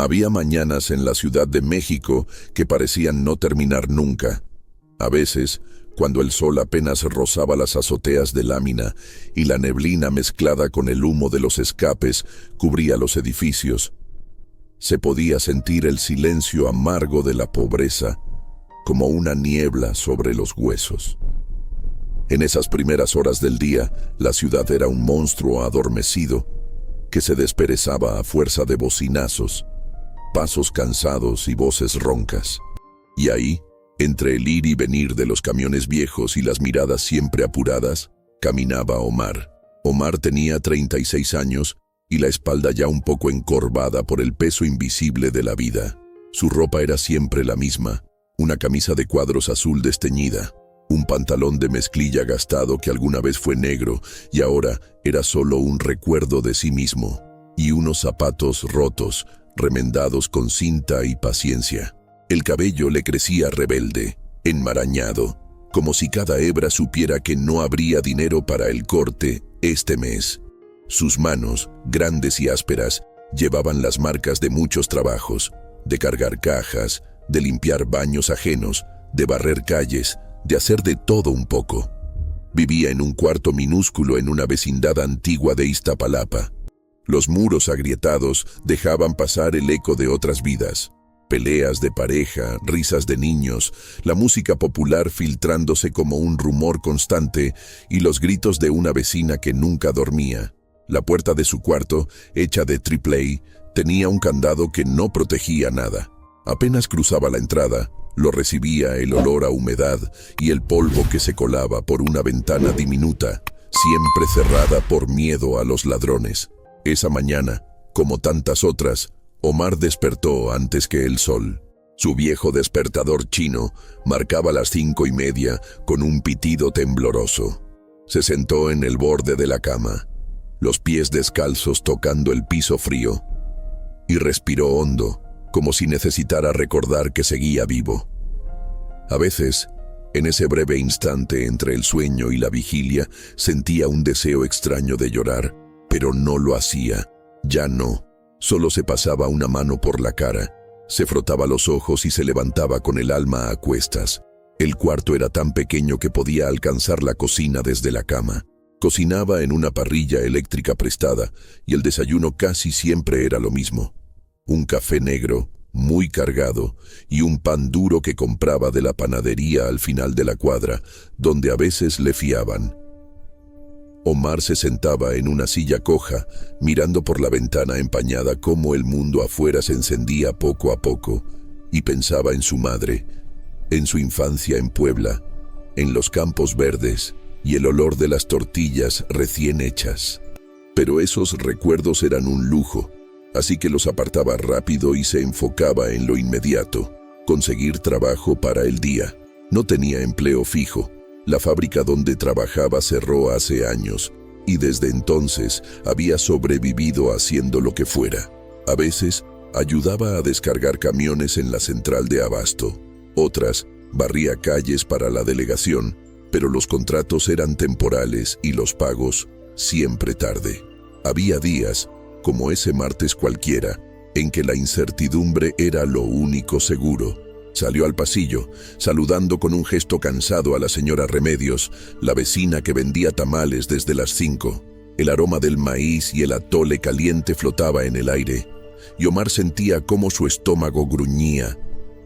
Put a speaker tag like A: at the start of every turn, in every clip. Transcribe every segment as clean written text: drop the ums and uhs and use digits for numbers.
A: Había mañanas en la Ciudad de México que parecían no terminar nunca. A veces, cuando el sol apenas rozaba las azoteas de lámina y la neblina mezclada con el humo de los escapes cubría los edificios, se podía sentir el silencio amargo de la pobreza como una niebla sobre los huesos. En esas primeras horas del día, la ciudad era un monstruo adormecido que se desperezaba a fuerza de bocinazos, pasos cansados y voces roncas. Y ahí, entre el ir y venir de los camiones viejos y las miradas siempre apuradas, caminaba Omar. Omar tenía 36 años y la espalda ya un poco encorvada por el peso invisible de la vida. Su ropa era siempre la misma, una camisa de cuadros azul desteñida, un pantalón de mezclilla gastado que alguna vez fue negro y ahora era solo un recuerdo de sí mismo, y unos zapatos rotos, remendados con cinta y paciencia. El cabello le crecía rebelde, enmarañado, como si cada hebra supiera que no habría dinero para el corte este mes. Sus manos, grandes y ásperas, llevaban las marcas de muchos trabajos, de cargar cajas, de limpiar baños ajenos, de barrer calles, de hacer de todo un poco. Vivía en un cuarto minúsculo en una vecindad antigua de Iztapalapa. Los muros agrietados dejaban pasar el eco de otras vidas. Peleas de pareja, risas de niños, la música popular filtrándose como un rumor constante y los gritos de una vecina que nunca dormía. La puerta de su cuarto, hecha de triple A, tenía un candado que no protegía nada. Apenas cruzaba la entrada, lo recibía el olor a humedad y el polvo que se colaba por una ventana diminuta, siempre cerrada por miedo a los ladrones. Esa mañana, como tantas otras, Omar despertó antes que el sol. Su viejo despertador chino marcaba las 5:30 con un pitido tembloroso. Se sentó en el borde de la cama, los pies descalzos tocando el piso frío, y respiró hondo, como si necesitara recordar que seguía vivo. A veces, en ese breve instante entre el sueño y la vigilia, sentía un deseo extraño de llorar, pero no lo hacía. Ya no. Solo se pasaba una mano por la cara, se frotaba los ojos y se levantaba con el alma a cuestas. El cuarto era tan pequeño que podía alcanzar la cocina desde la cama. Cocinaba en una parrilla eléctrica prestada y el desayuno casi siempre era lo mismo. Un café negro, muy cargado, y un pan duro que compraba de la panadería al final de la cuadra, donde a veces le fiaban. Omar se sentaba en una silla coja, mirando por la ventana empañada cómo el mundo afuera se encendía poco a poco, y pensaba en su madre, en su infancia en Puebla, en los campos verdes y el olor de las tortillas recién hechas. Pero esos recuerdos eran un lujo, así que los apartaba rápido y se enfocaba en lo inmediato, conseguir trabajo para el día. No tenía empleo fijo. La fábrica donde trabajaba cerró hace años, y desde entonces había sobrevivido haciendo lo que fuera. A veces, ayudaba a descargar camiones en la central de abasto. Otras, barría calles para la delegación, pero los contratos eran temporales y los pagos siempre tarde. Había días, como ese martes cualquiera, en que la incertidumbre era lo único seguro. Salió al pasillo, saludando con un gesto cansado a la señora Remedios, la vecina que vendía tamales desde las 5. El aroma del maíz y el atole caliente flotaba en el aire, y Omar sentía cómo su estómago gruñía,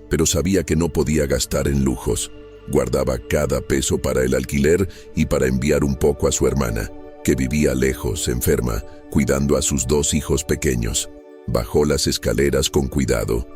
A: pero sabía que no podía gastar en lujos. Guardaba cada peso para el alquiler y para enviar un poco a su hermana, que vivía lejos, enferma, cuidando a sus 2 hijos pequeños. Bajó las escaleras con cuidado,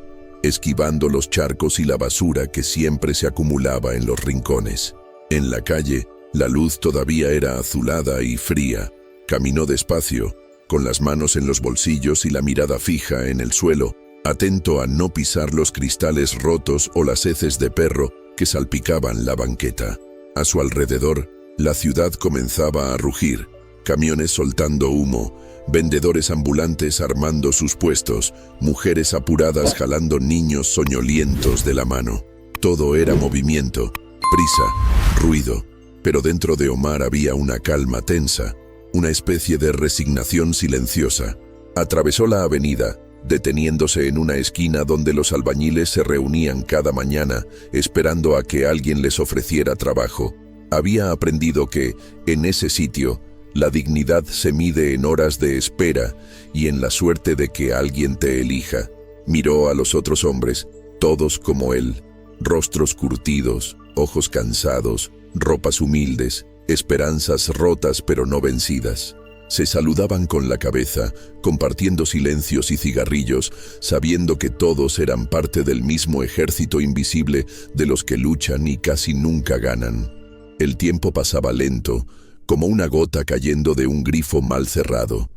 A: esquivando los charcos y la basura que siempre se acumulaba en los rincones. En la calle, la luz todavía era azulada y fría. Caminó despacio, con las manos en los bolsillos y la mirada fija en el suelo, atento a no pisar los cristales rotos o las heces de perro que salpicaban la banqueta. A su alrededor, la ciudad comenzaba a rugir, camiones soltando humo, vendedores ambulantes armando sus puestos, mujeres apuradas jalando niños soñolientos de la mano. Todo era movimiento, prisa, ruido, pero dentro de Omar había una calma tensa, una especie de resignación silenciosa. Atravesó la avenida, deteniéndose en una esquina donde los albañiles se reunían cada mañana, esperando a que alguien les ofreciera trabajo. Había aprendido que, en ese sitio, la dignidad se mide en horas de espera y en la suerte de que alguien te elija. Miró a los otros hombres, todos como él, rostros curtidos, ojos cansados, ropas humildes, esperanzas rotas pero no vencidas. Se saludaban con la cabeza, compartiendo silencios y cigarrillos, sabiendo que todos eran parte del mismo ejército invisible de los que luchan y casi nunca ganan. El tiempo pasaba lento, como una gota cayendo de un grifo mal cerrado.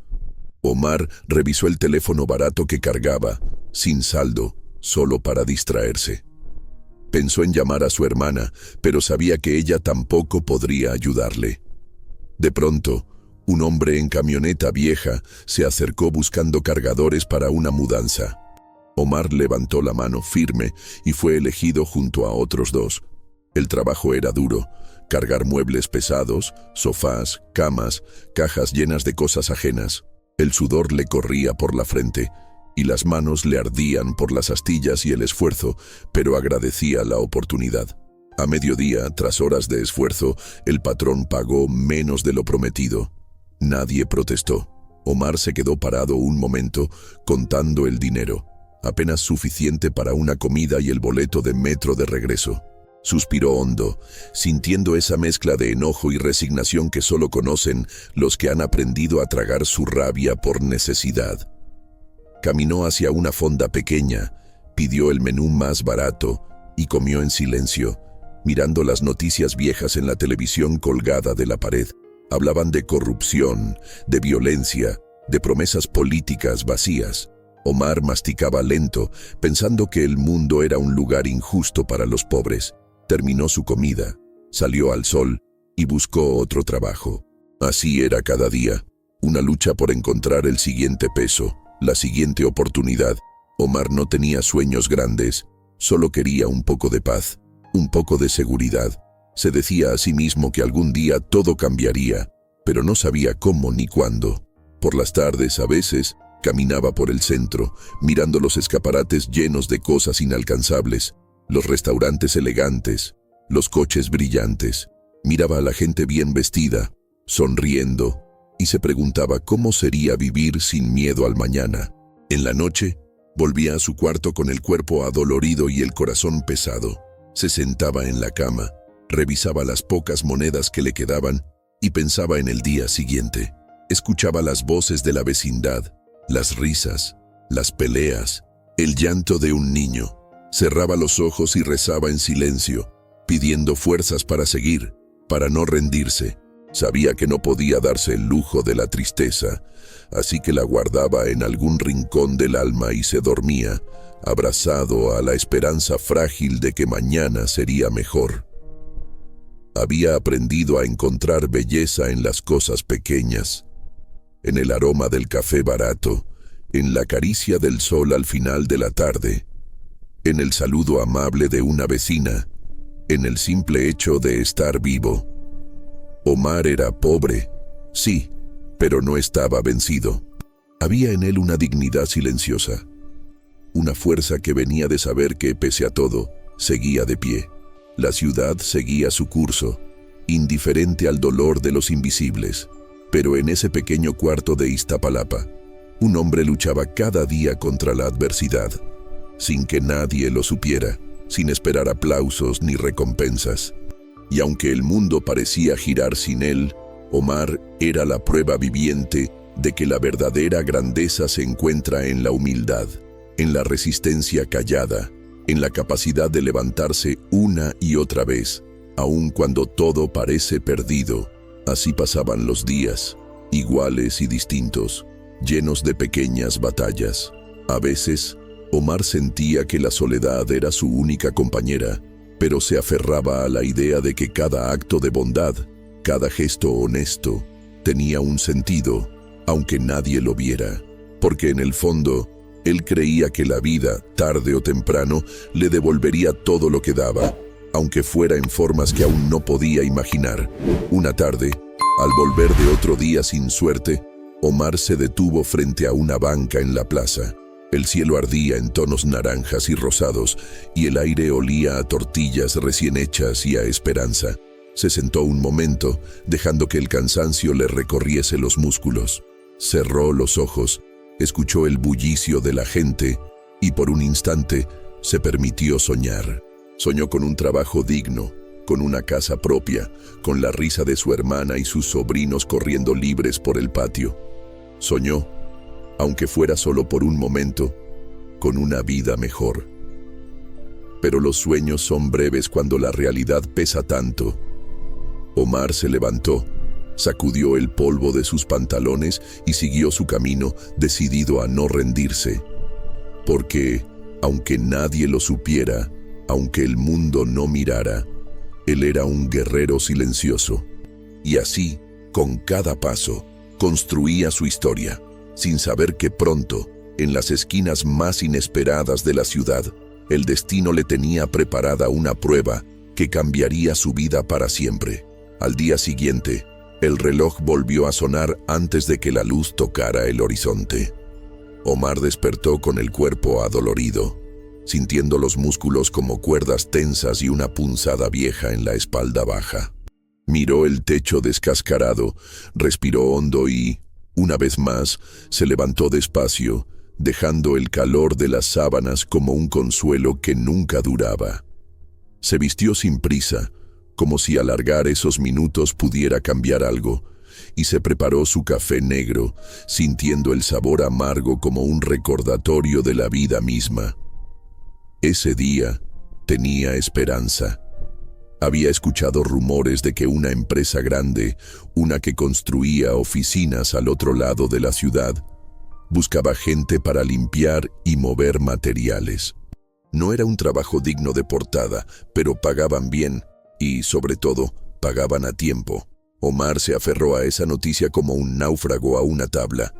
A: Omar revisó el teléfono barato que cargaba, sin saldo, solo para distraerse. Pensó en llamar a su hermana, pero sabía que ella tampoco podría ayudarle. De pronto, un hombre en camioneta vieja se acercó buscando cargadores para una mudanza. Omar levantó la mano firme y fue elegido junto a otros dos. El trabajo era duro: cargar muebles pesados, sofás, camas, cajas llenas de cosas ajenas. El sudor le corría por la frente y las manos le ardían por las astillas y el esfuerzo, pero agradecía la oportunidad. A mediodía, tras horas de esfuerzo, el patrón pagó menos de lo prometido. Nadie protestó. Omar se quedó parado un momento, contando el dinero, apenas suficiente para una comida y el boleto de metro de regreso. Suspiró hondo, sintiendo esa mezcla de enojo y resignación que solo conocen los que han aprendido a tragar su rabia por necesidad. Caminó hacia una fonda pequeña, pidió el menú más barato y comió en silencio, mirando las noticias viejas en la televisión colgada de la pared. Hablaban de corrupción, de violencia, de promesas políticas vacías. Omar masticaba lento, pensando que el mundo era un lugar injusto para los pobres. Terminó su comida, salió al sol y buscó otro trabajo. Así era cada día, una lucha por encontrar el siguiente peso, la siguiente oportunidad. Omar no tenía sueños grandes, solo quería un poco de paz, un poco de seguridad. Se decía a sí mismo que algún día todo cambiaría, pero no sabía cómo ni cuándo. Por las tardes, a veces, caminaba por el centro, mirando los escaparates llenos de cosas inalcanzables, los restaurantes elegantes, los coches brillantes. Miraba a la gente bien vestida, sonriendo, y se preguntaba cómo sería vivir sin miedo al mañana. En la noche, volvía a su cuarto con el cuerpo adolorido y el corazón pesado. Se sentaba en la cama, revisaba las pocas monedas que le quedaban y pensaba en el día siguiente. Escuchaba las voces de la vecindad, las risas, las peleas, el llanto de un niño. Cerraba los ojos y rezaba en silencio, pidiendo fuerzas para seguir, para no rendirse. Sabía que no podía darse el lujo de la tristeza, así que la guardaba en algún rincón del alma y se dormía, abrazado a la esperanza frágil de que mañana sería mejor. Había aprendido a encontrar belleza en las cosas pequeñas, en el aroma del café barato, en la caricia del sol al final de la tarde, en el saludo amable de una vecina, en el simple hecho de estar vivo. Omar era pobre, sí, pero no estaba vencido. Había en él una dignidad silenciosa, una fuerza que venía de saber que, pese a todo, seguía de pie. La ciudad seguía su curso, indiferente al dolor de los invisibles. Pero en ese pequeño cuarto de Iztapalapa, un hombre luchaba cada día contra la adversidad, sin que nadie lo supiera, sin esperar aplausos ni recompensas. Y aunque el mundo parecía girar sin él, Omar era la prueba viviente de que la verdadera grandeza se encuentra en la humildad, en la resistencia callada, en la capacidad de levantarse una y otra vez, aun cuando todo parece perdido. Así pasaban los días, iguales y distintos, llenos de pequeñas batallas. A veces, Omar sentía que la soledad era su única compañera, pero se aferraba a la idea de que cada acto de bondad, cada gesto honesto, tenía un sentido, aunque nadie lo viera, porque en el fondo, él creía que la vida, tarde o temprano, le devolvería todo lo que daba, aunque fuera en formas que aún no podía imaginar. Una tarde, al volver de otro día sin suerte, Omar se detuvo frente a una banca en la plaza. El cielo ardía en tonos naranjas y rosados, y el aire olía a tortillas recién hechas y a esperanza. Se sentó un momento, dejando que el cansancio le recorriese los músculos. Cerró los ojos, escuchó el bullicio de la gente, y por un instante se permitió soñar. Soñó con un trabajo digno, con una casa propia, con la risa de su hermana y sus sobrinos corriendo libres por el patio. Soñó, aunque fuera solo por un momento, con una vida mejor. Pero los sueños son breves cuando la realidad pesa tanto. Omar se levantó, sacudió el polvo de sus pantalones y siguió su camino, decidido a no rendirse. Porque, aunque nadie lo supiera, aunque el mundo no mirara, él era un guerrero silencioso. Y así, con cada paso, construía su historia, sin saber que pronto, en las esquinas más inesperadas de la ciudad, el destino le tenía preparada una prueba que cambiaría su vida para siempre. Al día siguiente, el reloj volvió a sonar antes de que la luz tocara el horizonte. Omar despertó con el cuerpo adolorido, sintiendo los músculos como cuerdas tensas y una punzada vieja en la espalda baja. Miró el techo descascarado, respiró hondo y, una vez más, se levantó despacio, dejando el calor de las sábanas como un consuelo que nunca duraba. Se vistió sin prisa, como si alargar esos minutos pudiera cambiar algo, y se preparó su café negro, sintiendo el sabor amargo como un recordatorio de la vida misma. Ese día tenía esperanza. Había escuchado rumores de que una empresa grande, una que construía oficinas al otro lado de la ciudad, buscaba gente para limpiar y mover materiales. No era un trabajo digno de portada, pero pagaban bien y, sobre todo, pagaban a tiempo. Omar se aferró a esa noticia como un náufrago a una tabla,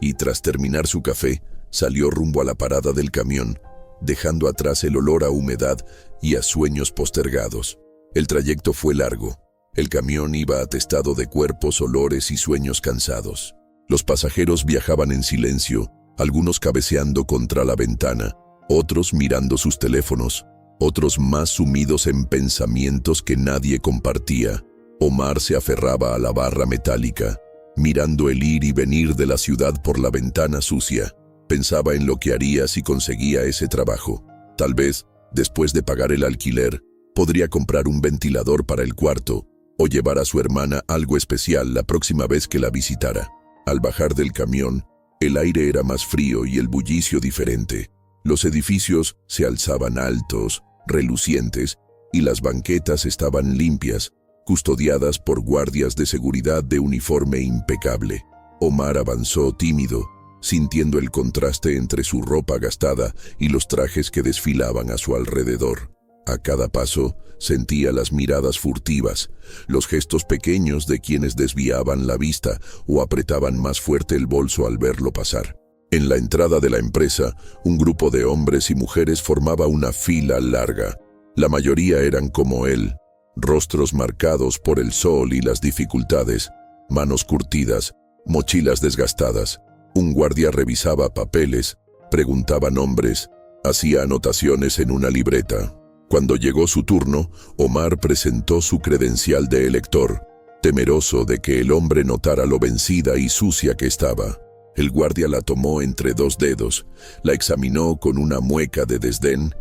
A: y tras terminar su café, salió rumbo a la parada del camión, dejando atrás el olor a humedad y a sueños postergados. El trayecto fue largo. El camión iba atestado de cuerpos, olores y sueños cansados. Los pasajeros viajaban en silencio, algunos cabeceando contra la ventana, otros mirando sus teléfonos, otros más sumidos en pensamientos que nadie compartía. Omar se aferraba a la barra metálica, mirando el ir y venir de la ciudad por la ventana sucia. Pensaba en lo que haría si conseguía ese trabajo. Tal vez, después de pagar el alquiler, podría comprar un ventilador para el cuarto o llevar a su hermana algo especial la próxima vez que la visitara. Al bajar del camión, el aire era más frío y el bullicio diferente. Los edificios se alzaban altos, relucientes, y las banquetas estaban limpias, custodiadas por guardias de seguridad de uniforme impecable. Omar avanzó tímido, sintiendo el contraste entre su ropa gastada y los trajes que desfilaban a su alrededor. A cada paso, sentía las miradas furtivas, los gestos pequeños de quienes desviaban la vista o apretaban más fuerte el bolso al verlo pasar. En la entrada de la empresa, un grupo de hombres y mujeres formaba una fila larga. La mayoría eran como él, rostros marcados por el sol y las dificultades, manos curtidas, mochilas desgastadas. Un guardia revisaba papeles, preguntaba nombres, hacía anotaciones en una libreta. Cuando llegó su turno, Omar presentó su credencial de elector, temeroso de que el hombre notara lo vencida y sucia que estaba. El guardia la tomó entre dos dedos, la examinó con una mueca de desdén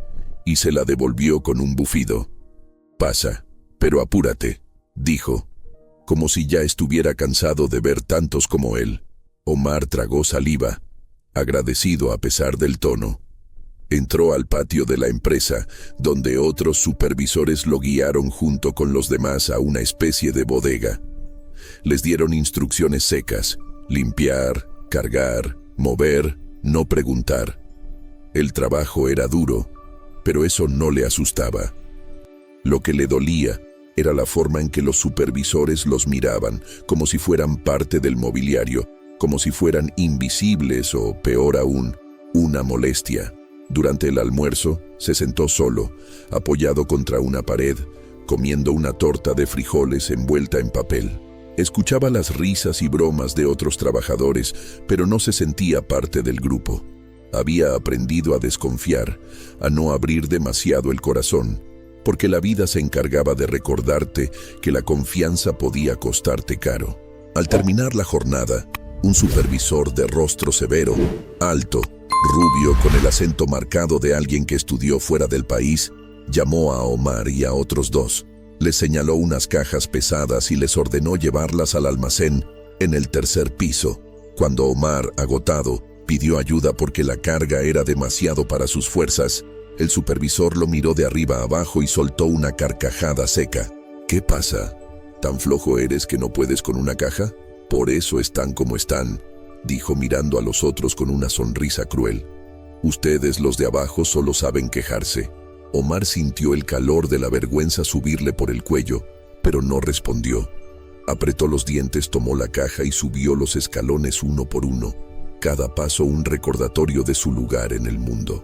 A: y se la devolvió con un bufido. «Pasa, pero apúrate», dijo, como si ya estuviera cansado de ver tantos como él. Omar tragó saliva, agradecido a pesar del tono. Entró al patio de la empresa, donde otros supervisores lo guiaron junto con los demás a una especie de bodega. Les dieron instrucciones secas: limpiar, cargar, mover, no preguntar. El trabajo era duro, pero eso no le asustaba. Lo que le dolía era la forma en que los supervisores los miraban, como si fueran parte del mobiliario, como si fueran invisibles o, peor aún, una molestia. Durante el almuerzo, se sentó solo, apoyado contra una pared, comiendo una torta de frijoles envuelta en papel. Escuchaba las risas y bromas de otros trabajadores, pero no se sentía parte del grupo. Había aprendido a desconfiar, a no abrir demasiado el corazón, porque la vida se encargaba de recordarte que la confianza podía costarte caro. Al terminar la jornada, un supervisor de rostro severo, alto, rubio, con el acento marcado de alguien que estudió fuera del país, llamó a Omar y a otros dos. Les señaló unas cajas pesadas y les ordenó llevarlas al almacén en el tercer piso. Cuando Omar, agotado, pidió ayuda porque la carga era demasiado para sus fuerzas, el supervisor lo miró de arriba a abajo y soltó una carcajada seca. ¿Qué pasa? ¿Tan flojo eres que no puedes con una caja? Por eso están como están, dijo mirando a los otros con una sonrisa cruel. Ustedes, los de abajo, solo saben quejarse. Omar sintió el calor de la vergüenza subirle por el cuello, pero no respondió. Apretó los dientes, tomó la caja y subió los escalones uno por uno, cada paso un recordatorio de su lugar en el mundo.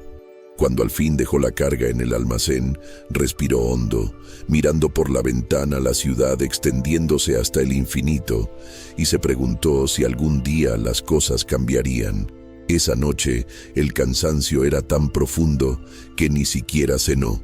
A: Cuando al fin dejó la carga en el almacén, respiró hondo, mirando por la ventana la ciudad extendiéndose hasta el infinito, y se preguntó si algún día las cosas cambiarían. Esa noche, el cansancio era tan profundo que ni siquiera cenó.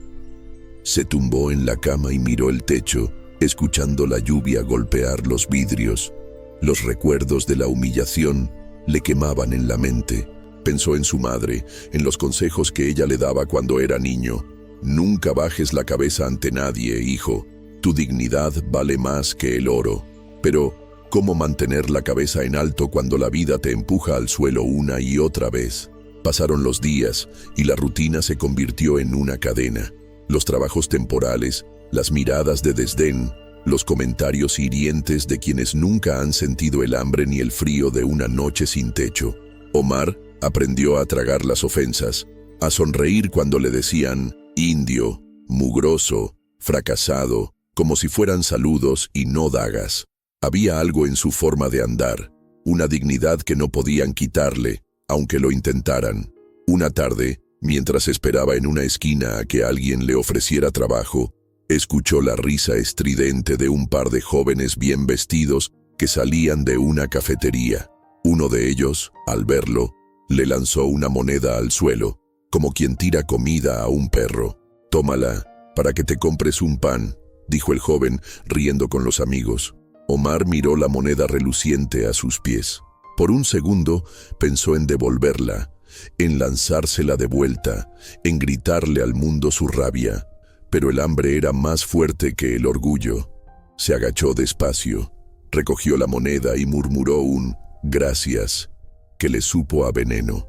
A: Se tumbó en la cama y miró el techo, escuchando la lluvia golpear los vidrios. Los recuerdos de la humillación le quemaban en la mente. Pensó en su madre, en los consejos que ella le daba cuando era niño. Nunca bajes la cabeza ante nadie, hijo. Tu dignidad vale más que el oro. Pero, ¿cómo mantener la cabeza en alto cuando la vida te empuja al suelo una y otra vez? Pasaron los días y la rutina se convirtió en una cadena. Los trabajos temporales, las miradas de desdén, los comentarios hirientes de quienes nunca han sentido el hambre ni el frío de una noche sin techo. Omar aprendió a tragar las ofensas, a sonreír cuando le decían indio, mugroso, fracasado, como si fueran saludos y no dagas. Había algo en su forma de andar, una dignidad que no podían quitarle, aunque lo intentaran. Una tarde, mientras esperaba en una esquina a que alguien le ofreciera trabajo, escuchó la risa estridente de un par de jóvenes bien vestidos que salían de una cafetería. Uno de ellos, al verlo, le lanzó una moneda al suelo, como quien tira comida a un perro. «Tómala, para que te compres un pan», dijo el joven, riendo con los amigos. Omar miró la moneda reluciente a sus pies. Por un segundo pensó en devolverla, en lanzársela de vuelta, en gritarle al mundo su rabia, pero el hambre era más fuerte que el orgullo. Se agachó despacio, recogió la moneda y murmuró un «gracias», que le supo a veneno.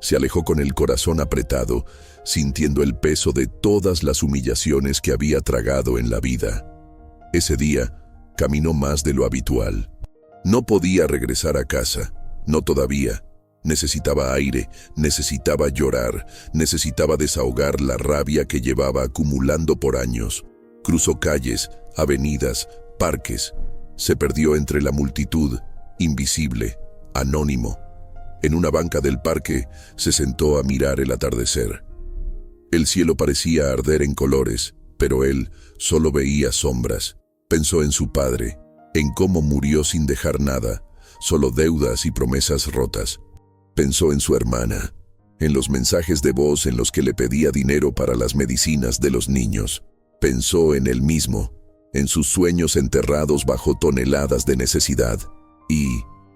A: Se alejó con el corazón apretado, sintiendo el peso de todas las humillaciones que había tragado en la vida. Ese día, caminó más de lo habitual. No podía regresar a casa, no todavía. Necesitaba aire, necesitaba llorar, necesitaba desahogar la rabia que llevaba acumulando por años. Cruzó calles, avenidas, parques. Se perdió entre la multitud, invisible, anónimo. En una banca del parque se sentó a mirar el atardecer. El cielo parecía arder en colores, pero él solo veía sombras. Pensó en su padre, en cómo murió sin dejar nada, solo deudas y promesas rotas. Pensó en su hermana, en los mensajes de voz en los que le pedía dinero para las medicinas de los niños. Pensó en él mismo, en sus sueños enterrados bajo toneladas de necesidad. Y,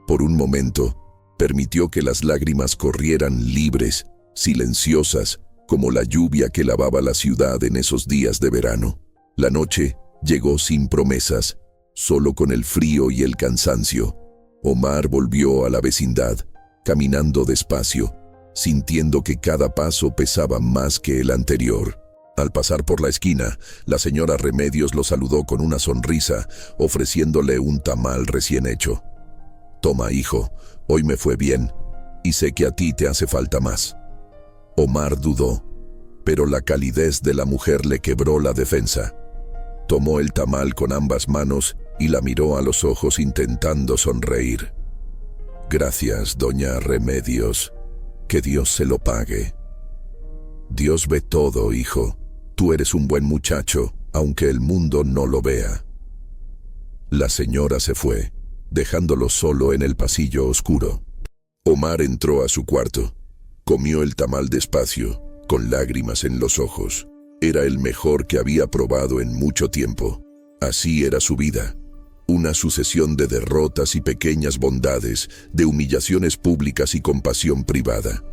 A: por un momento, permitió que las lágrimas corrieran libres, silenciosas, como la lluvia que lavaba la ciudad en esos días de verano. La noche llegó sin promesas, solo con el frío y el cansancio. Omar volvió a la vecindad, caminando despacio, sintiendo que cada paso pesaba más que el anterior. Al pasar por la esquina, la señora Remedios lo saludó con una sonrisa, ofreciéndole un tamal recién hecho. «Toma, hijo, hoy me fue bien, y sé que a ti te hace falta más». Omar dudó, pero la calidez de la mujer le quebró la defensa. Tomó el tamal con ambas manos y la miró a los ojos intentando sonreír. «Gracias, doña Remedios. Que Dios se lo pague». «Dios ve todo, hijo. Tú eres un buen muchacho, aunque el mundo no lo vea». La señora se fue, dejándolo solo en el pasillo oscuro. Omar entró a su cuarto. Comió el tamal despacio, con lágrimas en los ojos. Era el mejor que había probado en mucho tiempo. Así era su vida. Una sucesión de derrotas y pequeñas bondades, de humillaciones públicas y compasión privada.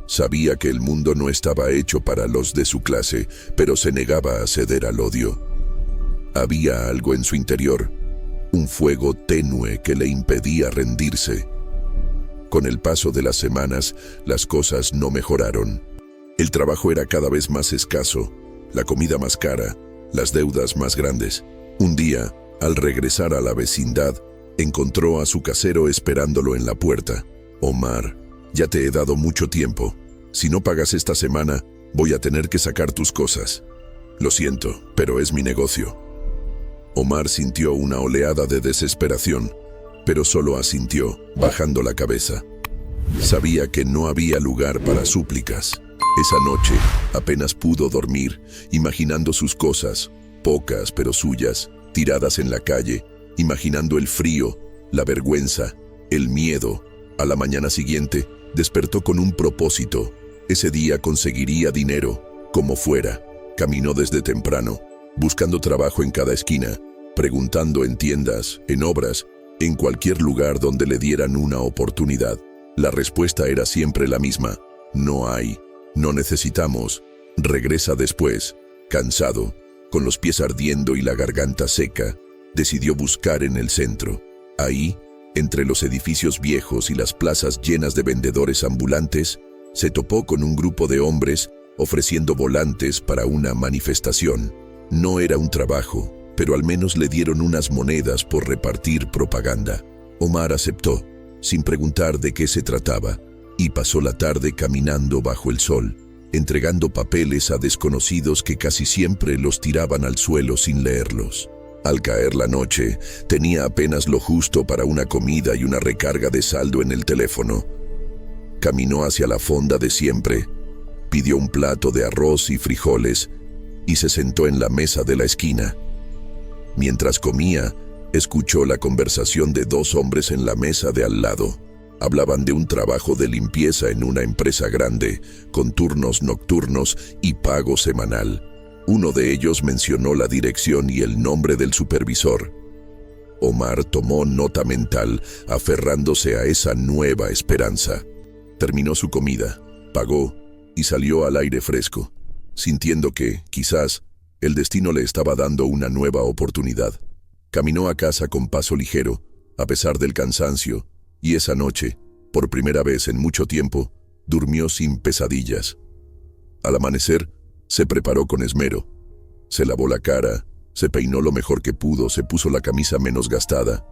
A: Sabía que el mundo no estaba hecho para los de su clase, pero se negaba a ceder al odio. Había algo en su interior, un fuego tenue que le impedía rendirse. Con el paso de las semanas, las cosas no mejoraron. El trabajo era cada vez más escaso, la comida más cara, las deudas más grandes. Un día, al regresar a la vecindad, encontró a su casero esperándolo en la puerta. «Omar, ya te he dado mucho tiempo. Si no pagas esta semana, voy a tener que sacar tus cosas. Lo siento, pero es mi negocio». Omar sintió una oleada de desesperación, pero solo asintió, bajando la cabeza. Sabía que no había lugar para súplicas. Esa noche apenas pudo dormir, imaginando sus cosas, pocas pero suyas, tiradas en la calle, imaginando el frío, la vergüenza, el miedo. A la mañana siguiente, despertó con un propósito. Ese día conseguiría dinero, como fuera. Caminó desde temprano, buscando trabajo en cada esquina, preguntando en tiendas, en obras, en cualquier lugar donde le dieran una oportunidad. La respuesta era siempre la misma: no hay, no necesitamos, regresa después. Cansado, con los pies ardiendo y la garganta seca, decidió buscar en el centro. Ahí, entre los edificios viejos y las plazas llenas de vendedores ambulantes, se topó con un grupo de hombres ofreciendo volantes para una manifestación. No era un trabajo, pero al menos le dieron unas monedas por repartir propaganda. Omar aceptó, sin preguntar de qué se trataba, y pasó la tarde caminando bajo el sol, entregando papeles a desconocidos que casi siempre los tiraban al suelo sin leerlos. Al caer la noche, tenía apenas lo justo para una comida y una recarga de saldo en el teléfono. Caminó hacia la fonda de siempre, pidió un plato de arroz y frijoles y se sentó en la mesa de la esquina. Mientras comía, escuchó la conversación de dos hombres en la mesa de al lado. Hablaban de un trabajo de limpieza en una empresa grande, con turnos nocturnos y pago semanal. Uno de ellos mencionó la dirección y el nombre del supervisor. Omar tomó nota mental, aferrándose a esa nueva esperanza. Terminó su comida, pagó y salió al aire fresco, sintiendo que, quizás, el destino le estaba dando una nueva oportunidad. Caminó a casa con paso ligero, a pesar del cansancio, y esa noche, por primera vez en mucho tiempo, durmió sin pesadillas. Al amanecer, se preparó con esmero. Se lavó la cara, se peinó lo mejor que pudo, se puso la camisa menos gastada.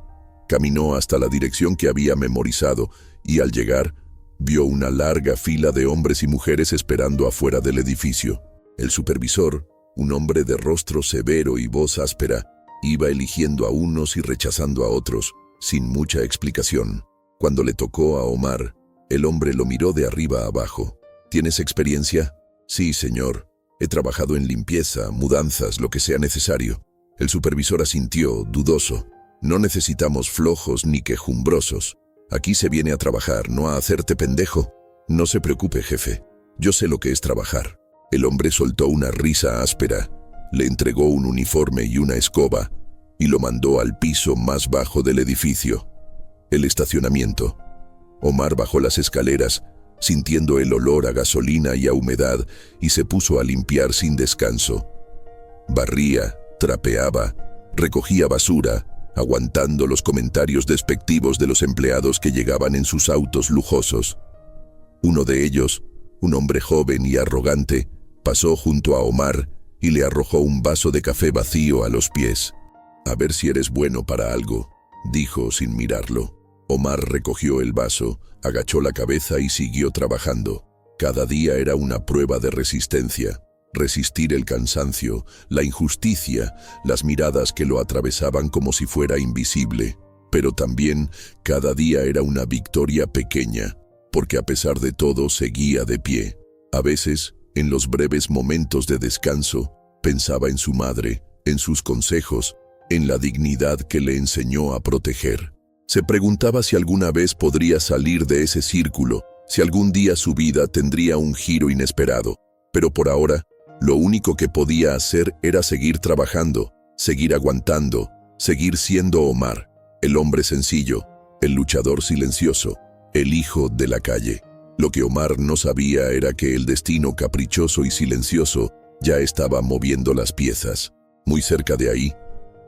A: Caminó hasta la dirección que había memorizado y al llegar, vio una larga fila de hombres y mujeres esperando afuera del edificio. El supervisor, un hombre de rostro severo y voz áspera, iba eligiendo a unos y rechazando a otros, sin mucha explicación. Cuando le tocó a Omar, el hombre lo miró de arriba a abajo. ¿Tienes experiencia? Sí, señor. He trabajado en limpieza, mudanzas, lo que sea necesario. El supervisor asintió, dudoso. No necesitamos flojos ni quejumbrosos. Aquí se viene a trabajar, no a hacerte pendejo. No se preocupe, jefe. Yo sé lo que es trabajar. El hombre soltó una risa áspera, le entregó un uniforme y una escoba, y lo mandó al piso más bajo del edificio, el estacionamiento. Omar bajó las escaleras, sintiendo el olor a gasolina y a humedad, y se puso a limpiar sin descanso. Barría, trapeaba, recogía basura, aguantando los comentarios despectivos de los empleados que llegaban en sus autos lujosos. Uno de ellos, un hombre joven y arrogante, pasó junto a Omar y le arrojó un vaso de café vacío a los pies. «A ver si eres bueno para algo», dijo sin mirarlo. Omar recogió el vaso, agachó la cabeza y siguió trabajando. Cada día era una prueba de resistencia. Resistir el cansancio, la injusticia, las miradas que lo atravesaban como si fuera invisible. Pero también cada día era una victoria pequeña, porque a pesar de todo seguía de pie. A veces, en los breves momentos de descanso, pensaba en su madre, en sus consejos, en la dignidad que le enseñó a proteger. Se preguntaba si alguna vez podría salir de ese círculo, si algún día su vida tendría un giro inesperado, pero por ahora, lo único que podía hacer era seguir trabajando, seguir aguantando, seguir siendo Omar, el hombre sencillo, el luchador silencioso, el hijo de la calle. Lo que Omar no sabía era que el destino caprichoso y silencioso ya estaba moviendo las piezas. Muy cerca de ahí,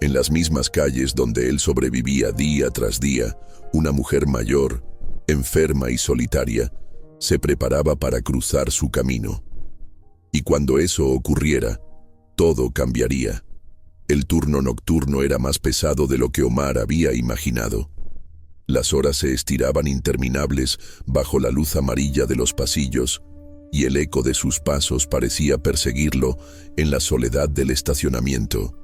A: en las mismas calles donde él sobrevivía día tras día, una mujer mayor, enferma y solitaria, se preparaba para cruzar su camino. Y cuando eso ocurriera, todo cambiaría. El turno nocturno era más pesado de lo que Omar había imaginado. Las horas se estiraban interminables bajo la luz amarilla de los pasillos, y el eco de sus pasos parecía perseguirlo en la soledad del estacionamiento.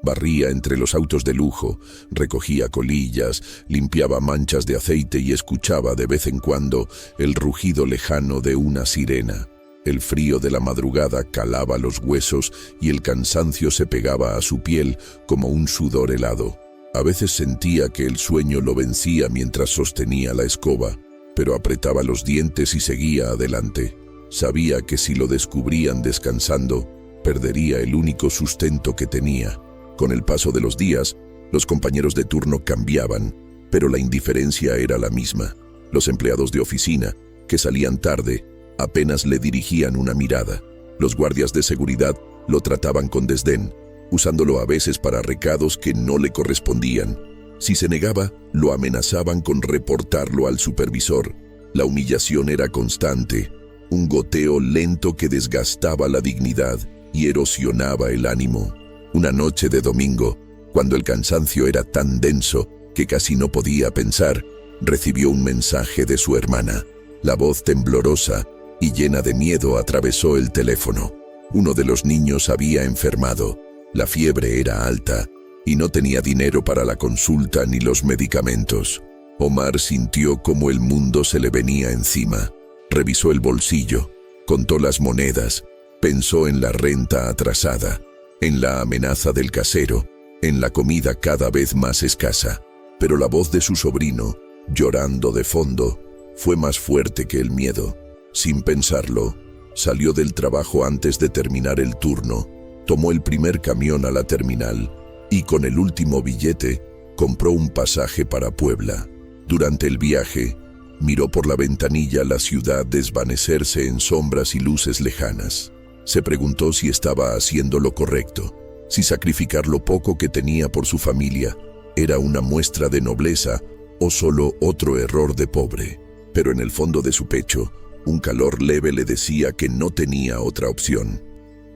A: Barría entre los autos de lujo, recogía colillas, limpiaba manchas de aceite y escuchaba de vez en cuando el rugido lejano de una sirena. El frío de la madrugada calaba los huesos y el cansancio se pegaba a su piel como un sudor helado. A veces sentía que el sueño lo vencía mientras sostenía la escoba, pero apretaba los dientes y seguía adelante. Sabía que si lo descubrían descansando, perdería el único sustento que tenía. Con el paso de los días, los compañeros de turno cambiaban, pero la indiferencia era la misma. Los empleados de oficina, que salían tarde, apenas le dirigían una mirada. Los guardias de seguridad lo trataban con desdén, usándolo a veces para recados que no le correspondían. Si se negaba, lo amenazaban con reportarlo al supervisor. La humillación era constante, un goteo lento que desgastaba la dignidad y erosionaba el ánimo. Una noche de domingo, cuando el cansancio era tan denso que casi no podía pensar, recibió un mensaje de su hermana. La voz temblorosa y llena de miedo atravesó el teléfono. Uno de los niños había enfermado. La fiebre era alta y no tenía dinero para la consulta ni los medicamentos. Omar sintió como el mundo se le venía encima. Revisó el bolsillo, contó las monedas, pensó en la renta atrasada, en la amenaza del casero, en la comida cada vez más escasa. Pero la voz de su sobrino, llorando de fondo, fue más fuerte que el miedo. Sin pensarlo, salió del trabajo antes de terminar el turno, tomó el primer camión a la terminal y con el último billete compró un pasaje para Puebla. Durante el viaje, miró por la ventanilla la ciudad desvanecerse en sombras y luces lejanas. Se preguntó si estaba haciendo lo correcto, si sacrificar lo poco que tenía por su familia era una muestra de nobleza o solo otro error de pobre. Pero en el fondo de su pecho, un calor leve le decía que no tenía otra opción.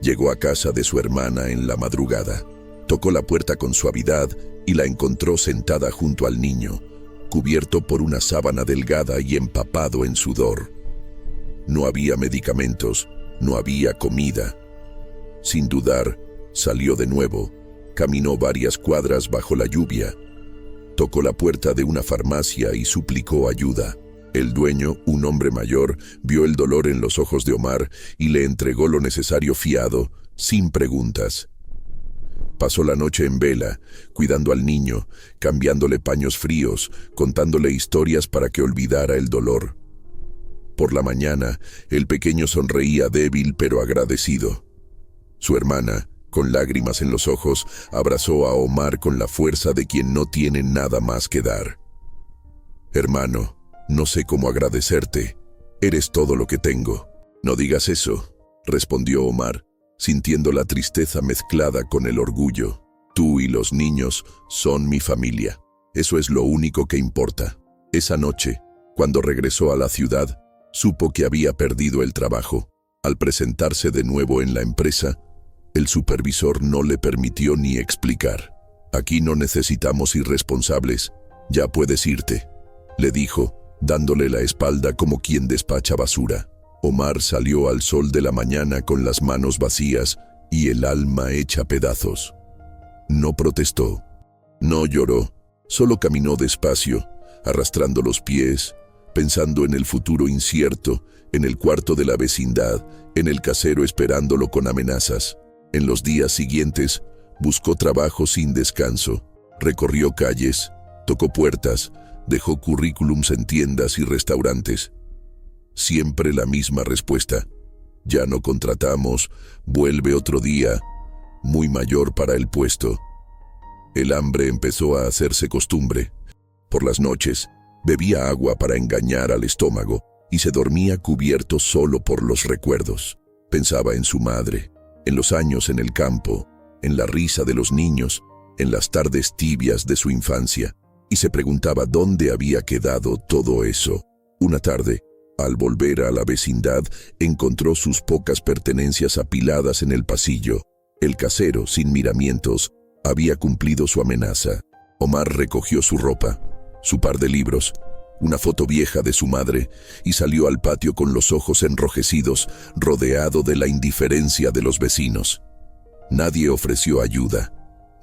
A: Llegó a casa de su hermana en la madrugada. Tocó la puerta con suavidad y la encontró sentada junto al niño, cubierto por una sábana delgada y empapado en sudor. No había medicamentos, no había comida. Sin dudar, salió de nuevo, caminó varias cuadras bajo la lluvia, tocó la puerta de una farmacia y suplicó ayuda. El dueño, un hombre mayor, vio el dolor en los ojos de Omar y le entregó lo necesario fiado, sin preguntas. Pasó la noche en vela, cuidando al niño, cambiándole paños fríos, contándole historias para que olvidara el dolor. Por la mañana, el pequeño sonreía débil pero agradecido. Su hermana, con lágrimas en los ojos, abrazó a Omar con la fuerza de quien no tiene nada más que dar. «Hermano, no sé cómo agradecerte. Eres todo lo que tengo». «No digas eso», respondió Omar, sintiendo la tristeza mezclada con el orgullo. «Tú y los niños son mi familia. Eso es lo único que importa». Esa noche, cuando regresó a la ciudad, supo que había perdido el trabajo. Al presentarse de nuevo en la empresa, el supervisor no le permitió ni explicar. «Aquí no necesitamos irresponsables. Ya puedes irte», le dijo, dándole la espalda como quien despacha basura. Omar salió al sol de la mañana con las manos vacías y el alma hecha pedazos. No protestó, no lloró, solo caminó despacio, arrastrando los pies, pensando en el futuro incierto, en el cuarto de la vecindad, en el casero esperándolo con amenazas. En los días siguientes, buscó trabajo sin descanso, recorrió calles, tocó puertas, dejó currículums en tiendas y restaurantes. Siempre la misma respuesta. Ya no contratamos, vuelve otro día, muy mayor para el puesto. El hambre empezó a hacerse costumbre. Por las noches, bebía agua para engañar al estómago y se dormía cubierto solo por los recuerdos. Pensaba en su madre, en los años en el campo, en la risa de los niños, en las tardes tibias de su infancia, y se preguntaba dónde había quedado todo eso. Una tarde, al volver a la vecindad, encontró sus pocas pertenencias apiladas en el pasillo. El casero, sin miramientos, había cumplido su amenaza. Omar recogió su ropa, su par de libros, una foto vieja de su madre, y salió al patio con los ojos enrojecidos, rodeado de la indiferencia de los vecinos. Nadie ofreció ayuda,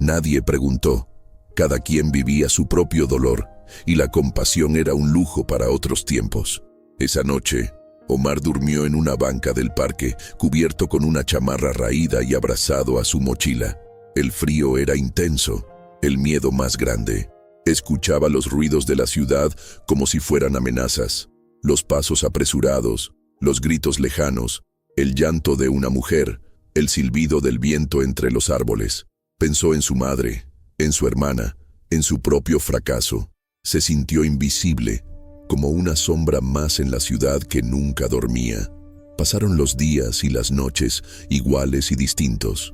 A: nadie preguntó. Cada quien vivía su propio dolor, y la compasión era un lujo para otros tiempos. Esa noche, Omar durmió en una banca del parque, cubierto con una chamarra raída y abrazado a su mochila. El frío era intenso, el miedo más grande. Escuchaba los ruidos de la ciudad como si fueran amenazas, los pasos apresurados, los gritos lejanos, el llanto de una mujer, el silbido del viento entre los árboles. Pensó en su madre, en su hermana, en su propio fracaso. Se sintió invisible, como una sombra más en la ciudad que nunca dormía. Pasaron los días y las noches, iguales y distintos.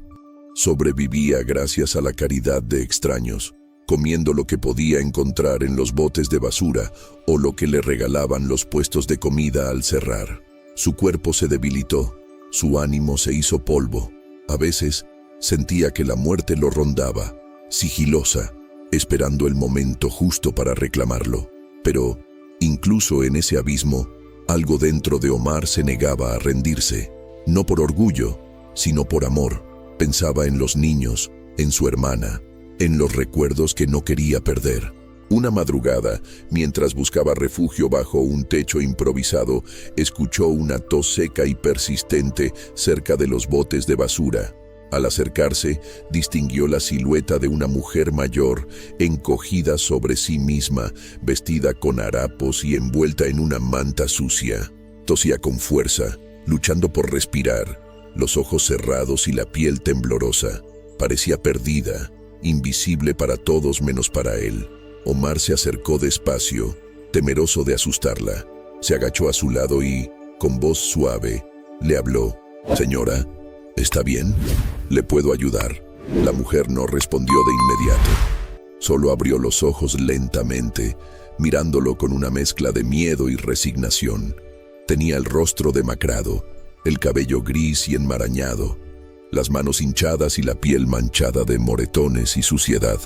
A: Sobrevivía gracias a la caridad de extraños, comiendo lo que podía encontrar en los botes de basura o lo que le regalaban los puestos de comida al cerrar. Su cuerpo se debilitó, su ánimo se hizo polvo. A veces sentía que la muerte lo rondaba, sigilosa, esperando el momento justo para reclamarlo. Pero, incluso en ese abismo, algo dentro de Omar se negaba a rendirse, no por orgullo, sino por amor. Pensaba en los niños, en su hermana, en los recuerdos que no quería perder. Una madrugada, mientras buscaba refugio bajo un techo improvisado, escuchó una tos seca y persistente cerca de los botes de basura. Al acercarse, distinguió la silueta de una mujer mayor, encogida sobre sí misma, vestida con harapos y envuelta en una manta sucia. Tosía con fuerza, luchando por respirar, los ojos cerrados y la piel temblorosa. Parecía perdida, invisible para todos menos para él. Omar se acercó despacio, temeroso de asustarla. Se agachó a su lado y, con voz suave, le habló. «Señora, ¿está bien? ¿Le puedo ayudar?» La mujer no respondió de inmediato. Solo abrió los ojos lentamente, mirándolo con una mezcla de miedo y resignación. Tenía el rostro demacrado, el cabello gris y enmarañado, las manos hinchadas y la piel manchada de moretones y suciedad.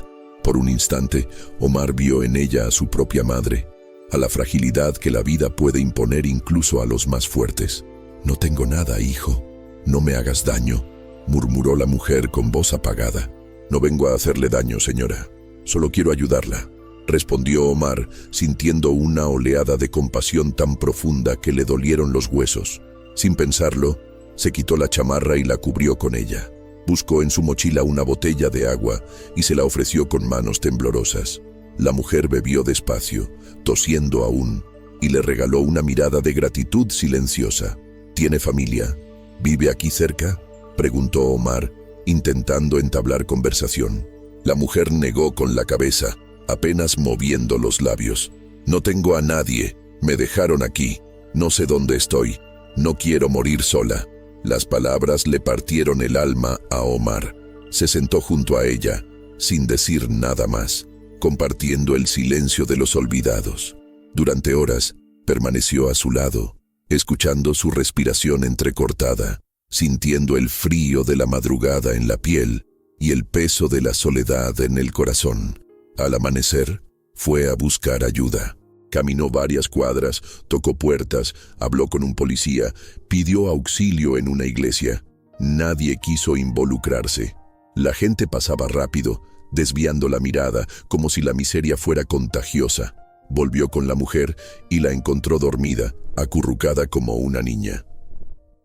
A: Por un instante, Omar vio en ella a su propia madre, a la fragilidad que la vida puede imponer incluso a los más fuertes. «No tengo nada, hijo. No me hagas daño», murmuró la mujer con voz apagada. «No vengo a hacerle daño, señora. Solo quiero ayudarla», respondió Omar, sintiendo una oleada de compasión tan profunda que le dolieron los huesos. Sin pensarlo, se quitó la chamarra y la cubrió con ella. Buscó en su mochila una botella de agua y se la ofreció con manos temblorosas. La mujer bebió despacio, tosiendo aún, y le regaló una mirada de gratitud silenciosa. «¿Tiene familia? ¿Vive aquí cerca?», preguntó Omar, intentando entablar conversación. La mujer negó con la cabeza, apenas moviendo los labios. «No tengo a nadie. Me dejaron aquí. No sé dónde estoy. No quiero morir sola». Las palabras le partieron el alma a Omar. Se sentó junto a ella, sin decir nada más, compartiendo el silencio de los olvidados. Durante horas, permaneció a su lado, escuchando su respiración entrecortada, sintiendo el frío de la madrugada en la piel y el peso de la soledad en el corazón. Al amanecer, fue a buscar ayuda. Caminó varias cuadras, tocó puertas, habló con un policía, pidió auxilio en una iglesia. Nadie quiso involucrarse. La gente pasaba rápido, desviando la mirada, como si la miseria fuera contagiosa. Volvió con la mujer y la encontró dormida, acurrucada como una niña.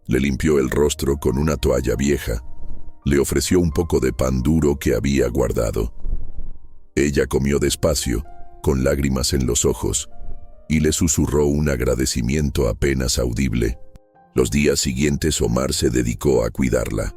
A: Le limpió el rostro con una toalla vieja. Le ofreció un poco de pan duro que había guardado. Ella comió despacio, con lágrimas en los ojos, y le susurró un agradecimiento apenas audible. Los días siguientes Omar se dedicó a cuidarla.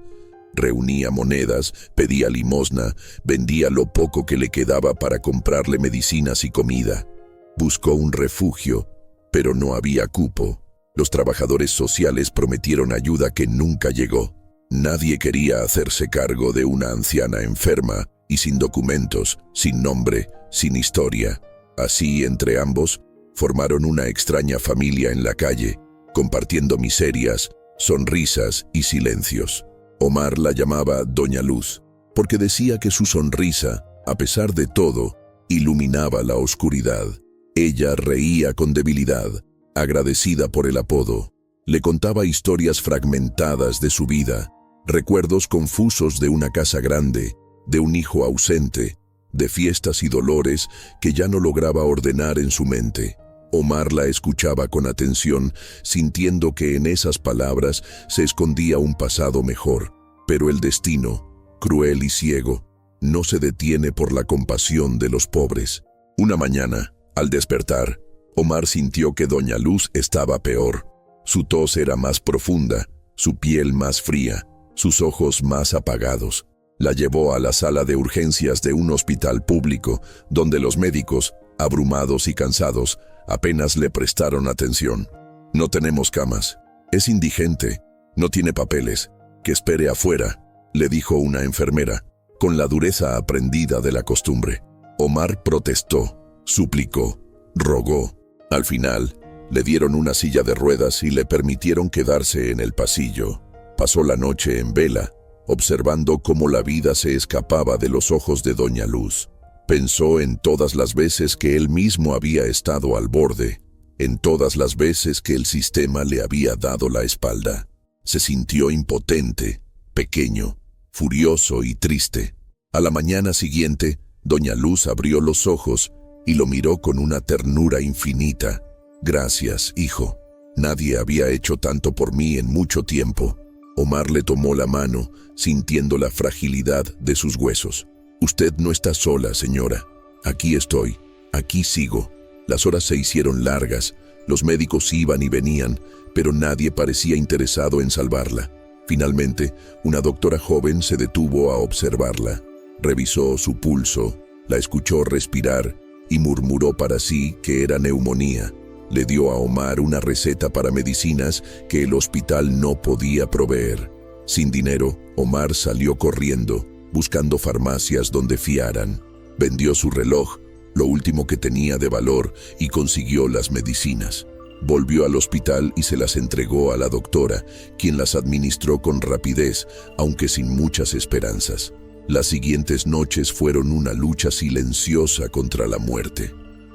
A: Reunía monedas, pedía limosna, vendía lo poco que le quedaba para comprarle medicinas y comida. Buscó un refugio, pero no había cupo. Los trabajadores sociales prometieron ayuda que nunca llegó. Nadie quería hacerse cargo de una anciana enferma y sin documentos, sin nombre, sin historia. Así, entre ambos, formaron una extraña familia en la calle, compartiendo miserias, sonrisas y silencios. Omar la llamaba Doña Luz, porque decía que su sonrisa, a pesar de todo, iluminaba la oscuridad. Ella reía con debilidad, agradecida por el apodo. Le contaba historias fragmentadas de su vida, recuerdos confusos de una casa grande, de un hijo ausente, de fiestas y dolores que ya no lograba ordenar en su mente. Omar la escuchaba con atención, sintiendo que en esas palabras se escondía un pasado mejor. Pero el destino, cruel y ciego, no se detiene por la compasión de los pobres. Una mañana, al despertar, Omar sintió que Doña Luz estaba peor. Su tos era más profunda, su piel más fría, sus ojos más apagados. La llevó a la sala de urgencias de un hospital público, donde los médicos, abrumados y cansados, apenas le prestaron atención. «No tenemos camas. Es indigente. No tiene papeles. Que espere afuera», le dijo una enfermera, con la dureza aprendida de la costumbre. Omar protestó, suplicó, rogó. Al final, le dieron una silla de ruedas y le permitieron quedarse en el pasillo. Pasó la noche en vela, observando cómo la vida se escapaba de los ojos de Doña Luz. Pensó en todas las veces que él mismo había estado al borde, en todas las veces que el sistema le había dado la espalda. Se sintió impotente, pequeño, furioso y triste. A la mañana siguiente, Doña Luz abrió los ojos y lo miró con una ternura infinita. «Gracias, hijo. Nadie había hecho tanto por mí en mucho tiempo». Omar le tomó la mano, sintiendo la fragilidad de sus huesos. «Usted no está sola, señora. Aquí estoy. Aquí sigo». Las horas se hicieron largas. Los médicos iban y venían, pero nadie parecía interesado en salvarla. Finalmente, una doctora joven se detuvo a observarla. Revisó su pulso, la escuchó respirar y murmuró para sí que era neumonía. Le dio a Omar una receta para medicinas que el hospital no podía proveer. Sin dinero, Omar salió corriendo, buscando farmacias donde fiaran. Vendió su reloj, lo último que tenía de valor, y consiguió las medicinas. Volvió al hospital y se las entregó a la doctora, quien las administró con rapidez, aunque sin muchas esperanzas. Las siguientes noches fueron una lucha silenciosa contra la muerte.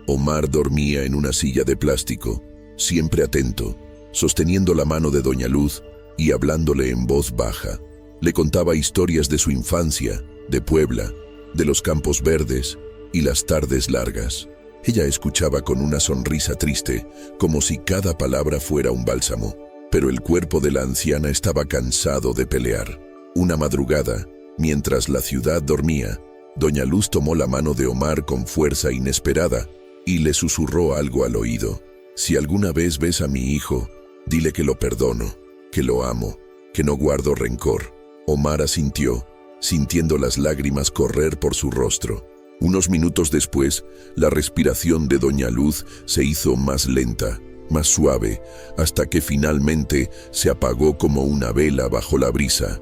A: Omar dormía en una silla de plástico, siempre atento, sosteniendo la mano de Doña Luz y hablándole en voz baja. Le contaba historias de su infancia, de Puebla, de los campos verdes y las tardes largas. Ella escuchaba con una sonrisa triste, como si cada palabra fuera un bálsamo, pero el cuerpo de la anciana estaba cansado de pelear. Una madrugada, mientras la ciudad dormía, Doña Luz tomó la mano de Omar con fuerza inesperada y le susurró algo al oído. «Si alguna vez ves a mi hijo, dile que lo perdono, que lo amo, que no guardo rencor». Omar asintió, sintiendo las lágrimas correr por su rostro. Unos minutos después, la respiración de Doña Luz se hizo más lenta, más suave, hasta que finalmente se apagó como una vela bajo la brisa.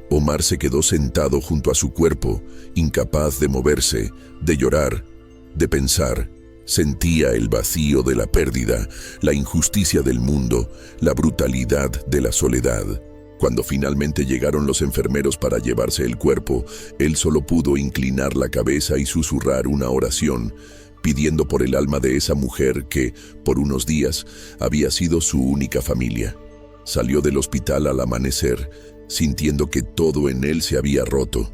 A: Omar se quedó sentado junto a su cuerpo, incapaz de moverse, de llorar, de pensar. Sentía el vacío de la pérdida, la injusticia del mundo, la brutalidad de la soledad. Cuando finalmente llegaron los enfermeros para llevarse el cuerpo, él solo pudo inclinar la cabeza y susurrar una oración, pidiendo por el alma de esa mujer que, por unos días, había sido su única familia. Salió del hospital al amanecer, sintiendo que todo en él se había roto.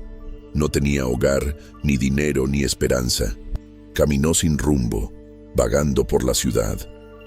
A: No tenía hogar, ni dinero, ni esperanza. Caminó sin rumbo, vagando por la ciudad,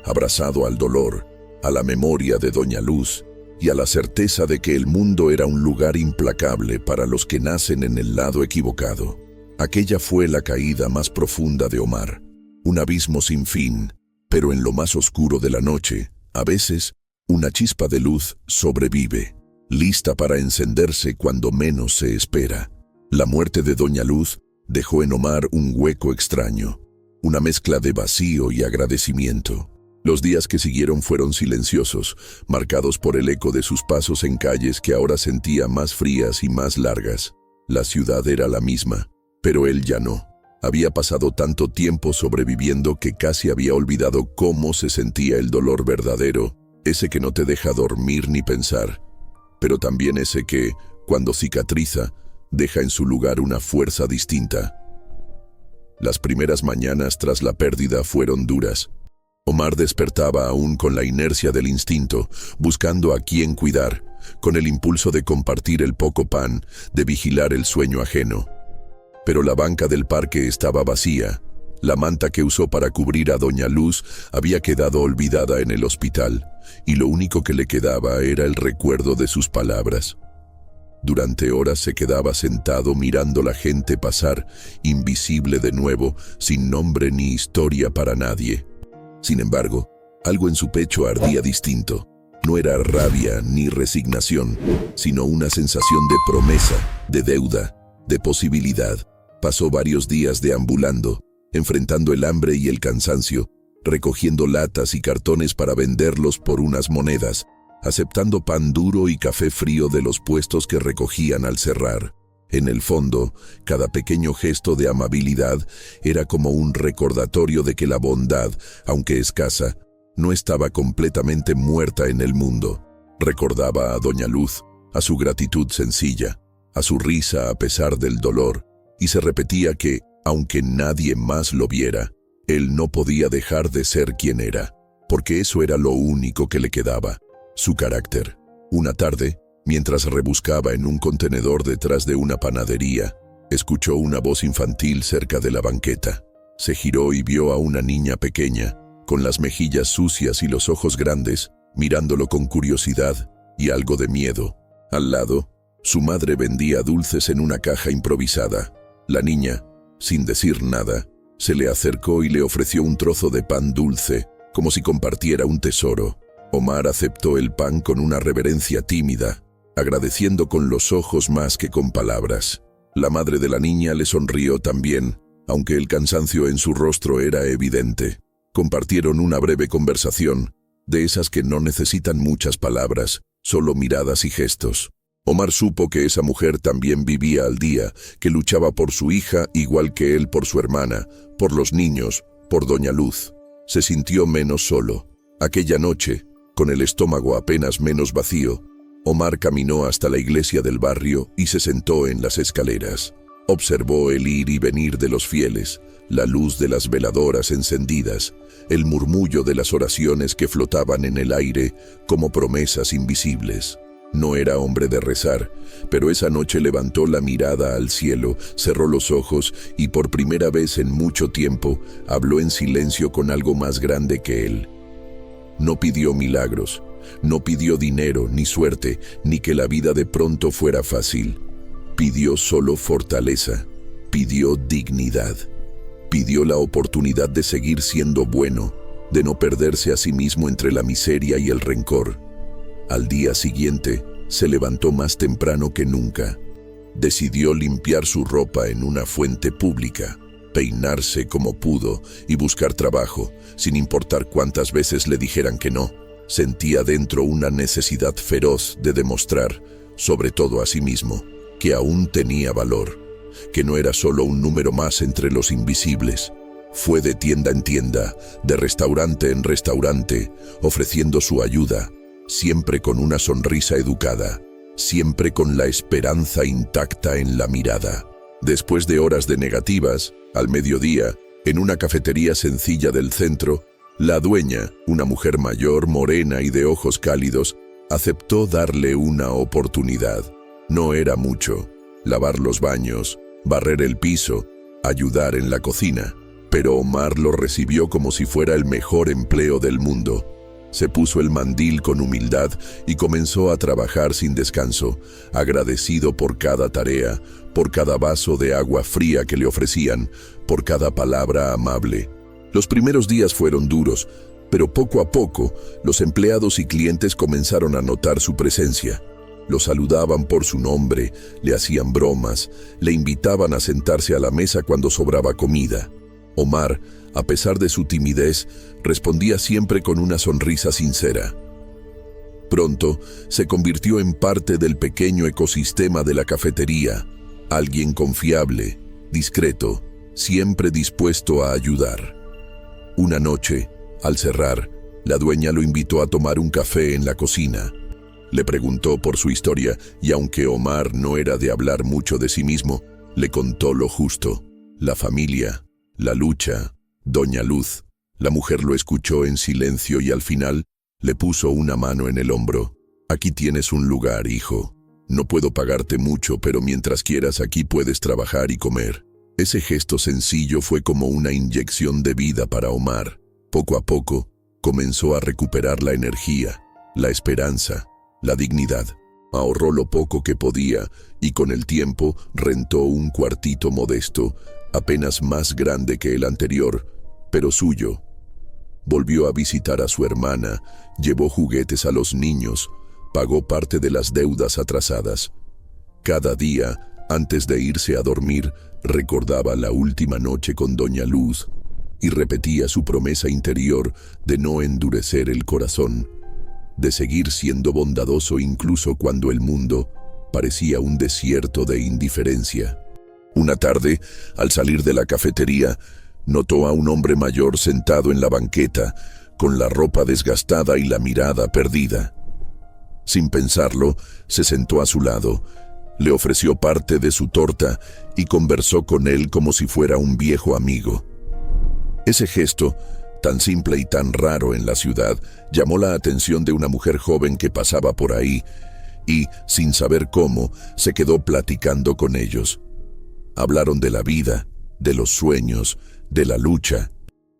A: abrazado al dolor, a la memoria de Doña Luz y a la certeza de que el mundo era un lugar implacable para los que nacen en el lado equivocado. Aquella fue la caída más profunda de Omar, un abismo sin fin, Pero en lo más oscuro de la noche, a veces, una chispa de luz sobrevive, lista para encenderse cuando menos se espera. La muerte de Doña Luz dejó en Omar un hueco extraño, una mezcla de vacío y agradecimiento. Los días que siguieron fueron silenciosos, marcados por el eco de sus pasos en calles que ahora sentía más frías y más largas. La ciudad era la misma, pero él ya no. Había pasado tanto tiempo sobreviviendo que casi había olvidado cómo se sentía el dolor verdadero, ese que no te deja dormir ni pensar, pero también ese que, cuando cicatriza, deja en su lugar una fuerza distinta. Las primeras mañanas tras la pérdida fueron duras. Omar despertaba aún con la inercia del instinto, buscando a quién cuidar, con el impulso de compartir el poco pan, de vigilar el sueño ajeno. Pero la banca del parque estaba vacía. La manta que usó para cubrir a Doña Luz había quedado olvidada en el hospital, y lo único que le quedaba era el recuerdo de sus palabras. Durante horas se quedaba sentado mirando la gente pasar, invisible de nuevo, sin nombre ni historia para nadie. Sin embargo, algo en su pecho ardía distinto. No era rabia ni resignación, sino una sensación de promesa, de deuda, de posibilidad. Pasó varios días deambulando, enfrentando el hambre y el cansancio, recogiendo latas y cartones para venderlos por unas monedas, aceptando pan duro y café frío de los puestos que recogían al cerrar. En el fondo, cada pequeño gesto de amabilidad era como un recordatorio de que la bondad, aunque escasa, no estaba completamente muerta en el mundo. Recordaba a Doña Luz, a su gratitud sencilla, a su risa a pesar del dolor, y se repetía que, aunque nadie más lo viera, él no podía dejar de ser quien era, porque eso era lo único que le quedaba, su carácter. Una tarde, mientras rebuscaba en un contenedor detrás de una panadería, escuchó una voz infantil cerca de la banqueta. Se giró y vio a una niña pequeña, con las mejillas sucias y los ojos grandes, mirándolo con curiosidad y algo de miedo. Al lado, su madre vendía dulces en una caja improvisada. La niña, sin decir nada, se le acercó y le ofreció un trozo de pan dulce, como si compartiera un tesoro. Omar aceptó el pan con una reverencia tímida, agradeciendo con los ojos más que con palabras. La madre de la niña le sonrió también, aunque el cansancio en su rostro era evidente. Compartieron una breve conversación, de esas que no necesitan muchas palabras, solo miradas y gestos. Omar supo que esa mujer también vivía al día, que luchaba por su hija igual que él por su hermana, por los niños, por Doña Luz. Se sintió menos solo. Aquella noche, con el estómago apenas menos vacío, Omar caminó hasta la iglesia del barrio y se sentó en las escaleras. Observó el ir y venir de los fieles, la luz de las veladoras encendidas, el murmullo de las oraciones que flotaban en el aire como promesas invisibles. No era hombre de rezar, pero esa noche levantó la mirada al cielo, cerró los ojos y por primera vez en mucho tiempo habló en silencio con algo más grande que él. No pidió milagros, no pidió dinero, ni suerte, ni que la vida de pronto fuera fácil. Pidió solo fortaleza, pidió dignidad, pidió la oportunidad de seguir siendo bueno, de no perderse a sí mismo entre la miseria y el rencor. Al día siguiente, se levantó más temprano que nunca. Decidió limpiar su ropa en una fuente pública, peinarse como pudo y buscar trabajo, sin importar cuántas veces le dijeran que no. Sentía dentro una necesidad feroz de demostrar, sobre todo a sí mismo, que aún tenía valor, que no era solo un número más entre los invisibles. Fue de tienda en tienda, de restaurante en restaurante, ofreciendo su ayuda, siempre con una sonrisa educada, siempre con la esperanza intacta en la mirada. Después de horas de negativas, al mediodía, en una cafetería sencilla del centro, la dueña, una mujer mayor, morena y de ojos cálidos, aceptó darle una oportunidad. No era mucho: lavar los baños, barrer el piso, ayudar en la cocina. Pero Omar lo recibió como si fuera el mejor empleo del mundo. Se puso el mandil con humildad y comenzó a trabajar sin descanso, agradecido por cada tarea, por cada vaso de agua fría que le ofrecían, por cada palabra amable. Los primeros días fueron duros, pero poco a poco los empleados y clientes comenzaron a notar su presencia. Lo saludaban por su nombre, le hacían bromas, le invitaban a sentarse a la mesa cuando sobraba comida. Omar, a pesar de su timidez, respondía siempre con una sonrisa sincera. Pronto se convirtió en parte del pequeño ecosistema de la cafetería, alguien confiable, discreto, siempre dispuesto a ayudar. Una noche, al cerrar, la dueña lo invitó a tomar un café en la cocina. Le preguntó por su historia y aunque Omar no era de hablar mucho de sí mismo, le contó lo justo, la familia, la lucha, Doña Luz. La mujer lo escuchó en silencio y al final le puso una mano en el hombro. Aquí tienes un lugar, hijo. No puedo pagarte mucho, pero mientras quieras aquí puedes trabajar y comer. Ese gesto sencillo fue como una inyección de vida para Omar. Poco a poco, comenzó a recuperar la energía, la esperanza, la dignidad. Ahorró lo poco que podía y con el tiempo rentó un cuartito modesto, apenas más grande que el anterior, pero suyo. Volvió a visitar a su hermana, llevó juguetes a los niños, pagó parte de las deudas atrasadas. Cada día, antes de irse a dormir, recordaba la última noche con Doña Luz y repetía su promesa interior de no endurecer el corazón, de seguir siendo bondadoso incluso cuando el mundo parecía un desierto de indiferencia. Una tarde, al salir de la cafetería, notó a un hombre mayor sentado en la banqueta, con la ropa desgastada y la mirada perdida. Sin pensarlo, se sentó a su lado, le ofreció parte de su torta y conversó con él como si fuera un viejo amigo. Ese gesto, tan simple y tan raro en la ciudad, llamó la atención de una mujer joven que pasaba por ahí y, sin saber cómo, se quedó platicando con ellos. Hablaron de la vida, de los sueños, de la lucha.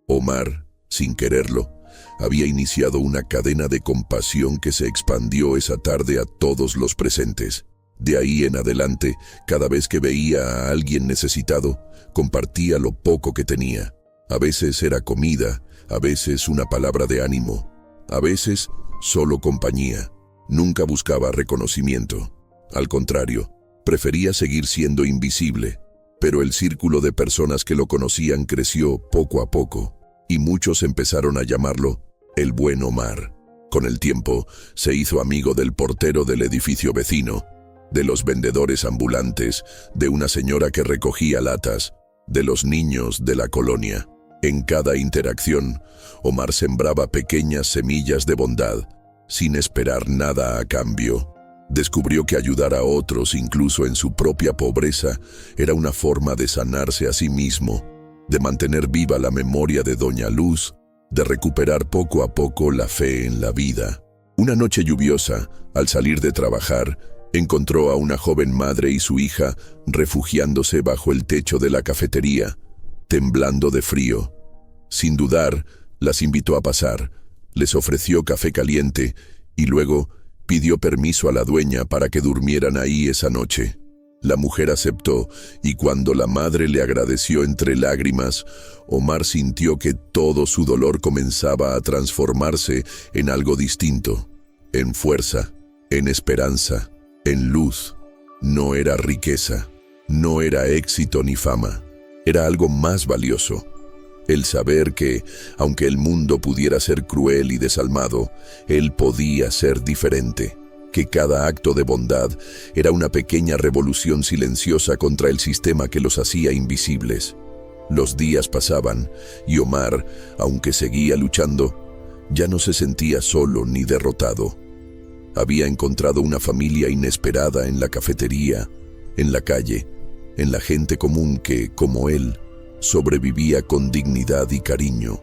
A: Omar, sin quererlo, había iniciado una cadena de compasión que se expandió esa tarde a todos los presentes. De ahí en adelante, cada vez que veía a alguien necesitado, compartía lo poco que tenía. A veces era comida, a veces una palabra de ánimo, a veces solo compañía. Nunca buscaba reconocimiento. Al contrario, prefería seguir siendo invisible. Pero el círculo de personas que lo conocían creció poco a poco, y muchos empezaron a llamarlo el buen Omar. Con el tiempo, se hizo amigo del portero del edificio vecino, de los vendedores ambulantes, de una señora que recogía latas, de los niños de la colonia. En cada interacción, Omar sembraba pequeñas semillas de bondad, sin esperar nada a cambio. Descubrió que ayudar a otros, incluso en su propia pobreza, era una forma de sanarse a sí mismo, de mantener viva la memoria de Doña Luz, de recuperar poco a poco la fe en la vida. Una noche lluviosa, al salir de trabajar, encontró a una joven madre y su hija refugiándose bajo el techo de la cafetería, temblando de frío. Sin dudar, las invitó a pasar, les ofreció café caliente y luego pidió permiso a la dueña para que durmieran ahí esa noche. La mujer aceptó y cuando la madre le agradeció entre lágrimas, Omar sintió que todo su dolor comenzaba a transformarse en algo distinto, en fuerza, en esperanza, en luz. No era riqueza, no era éxito ni fama, era algo más valioso. El saber que, aunque el mundo pudiera ser cruel y desalmado, él podía ser diferente, que cada acto de bondad era una pequeña revolución silenciosa contra el sistema que los hacía invisibles. Los días pasaban y Omar, aunque seguía luchando, ya no se sentía solo ni derrotado. Había encontrado una familia inesperada en la cafetería, en la calle, en la gente común que, como él, sobrevivía con dignidad y cariño.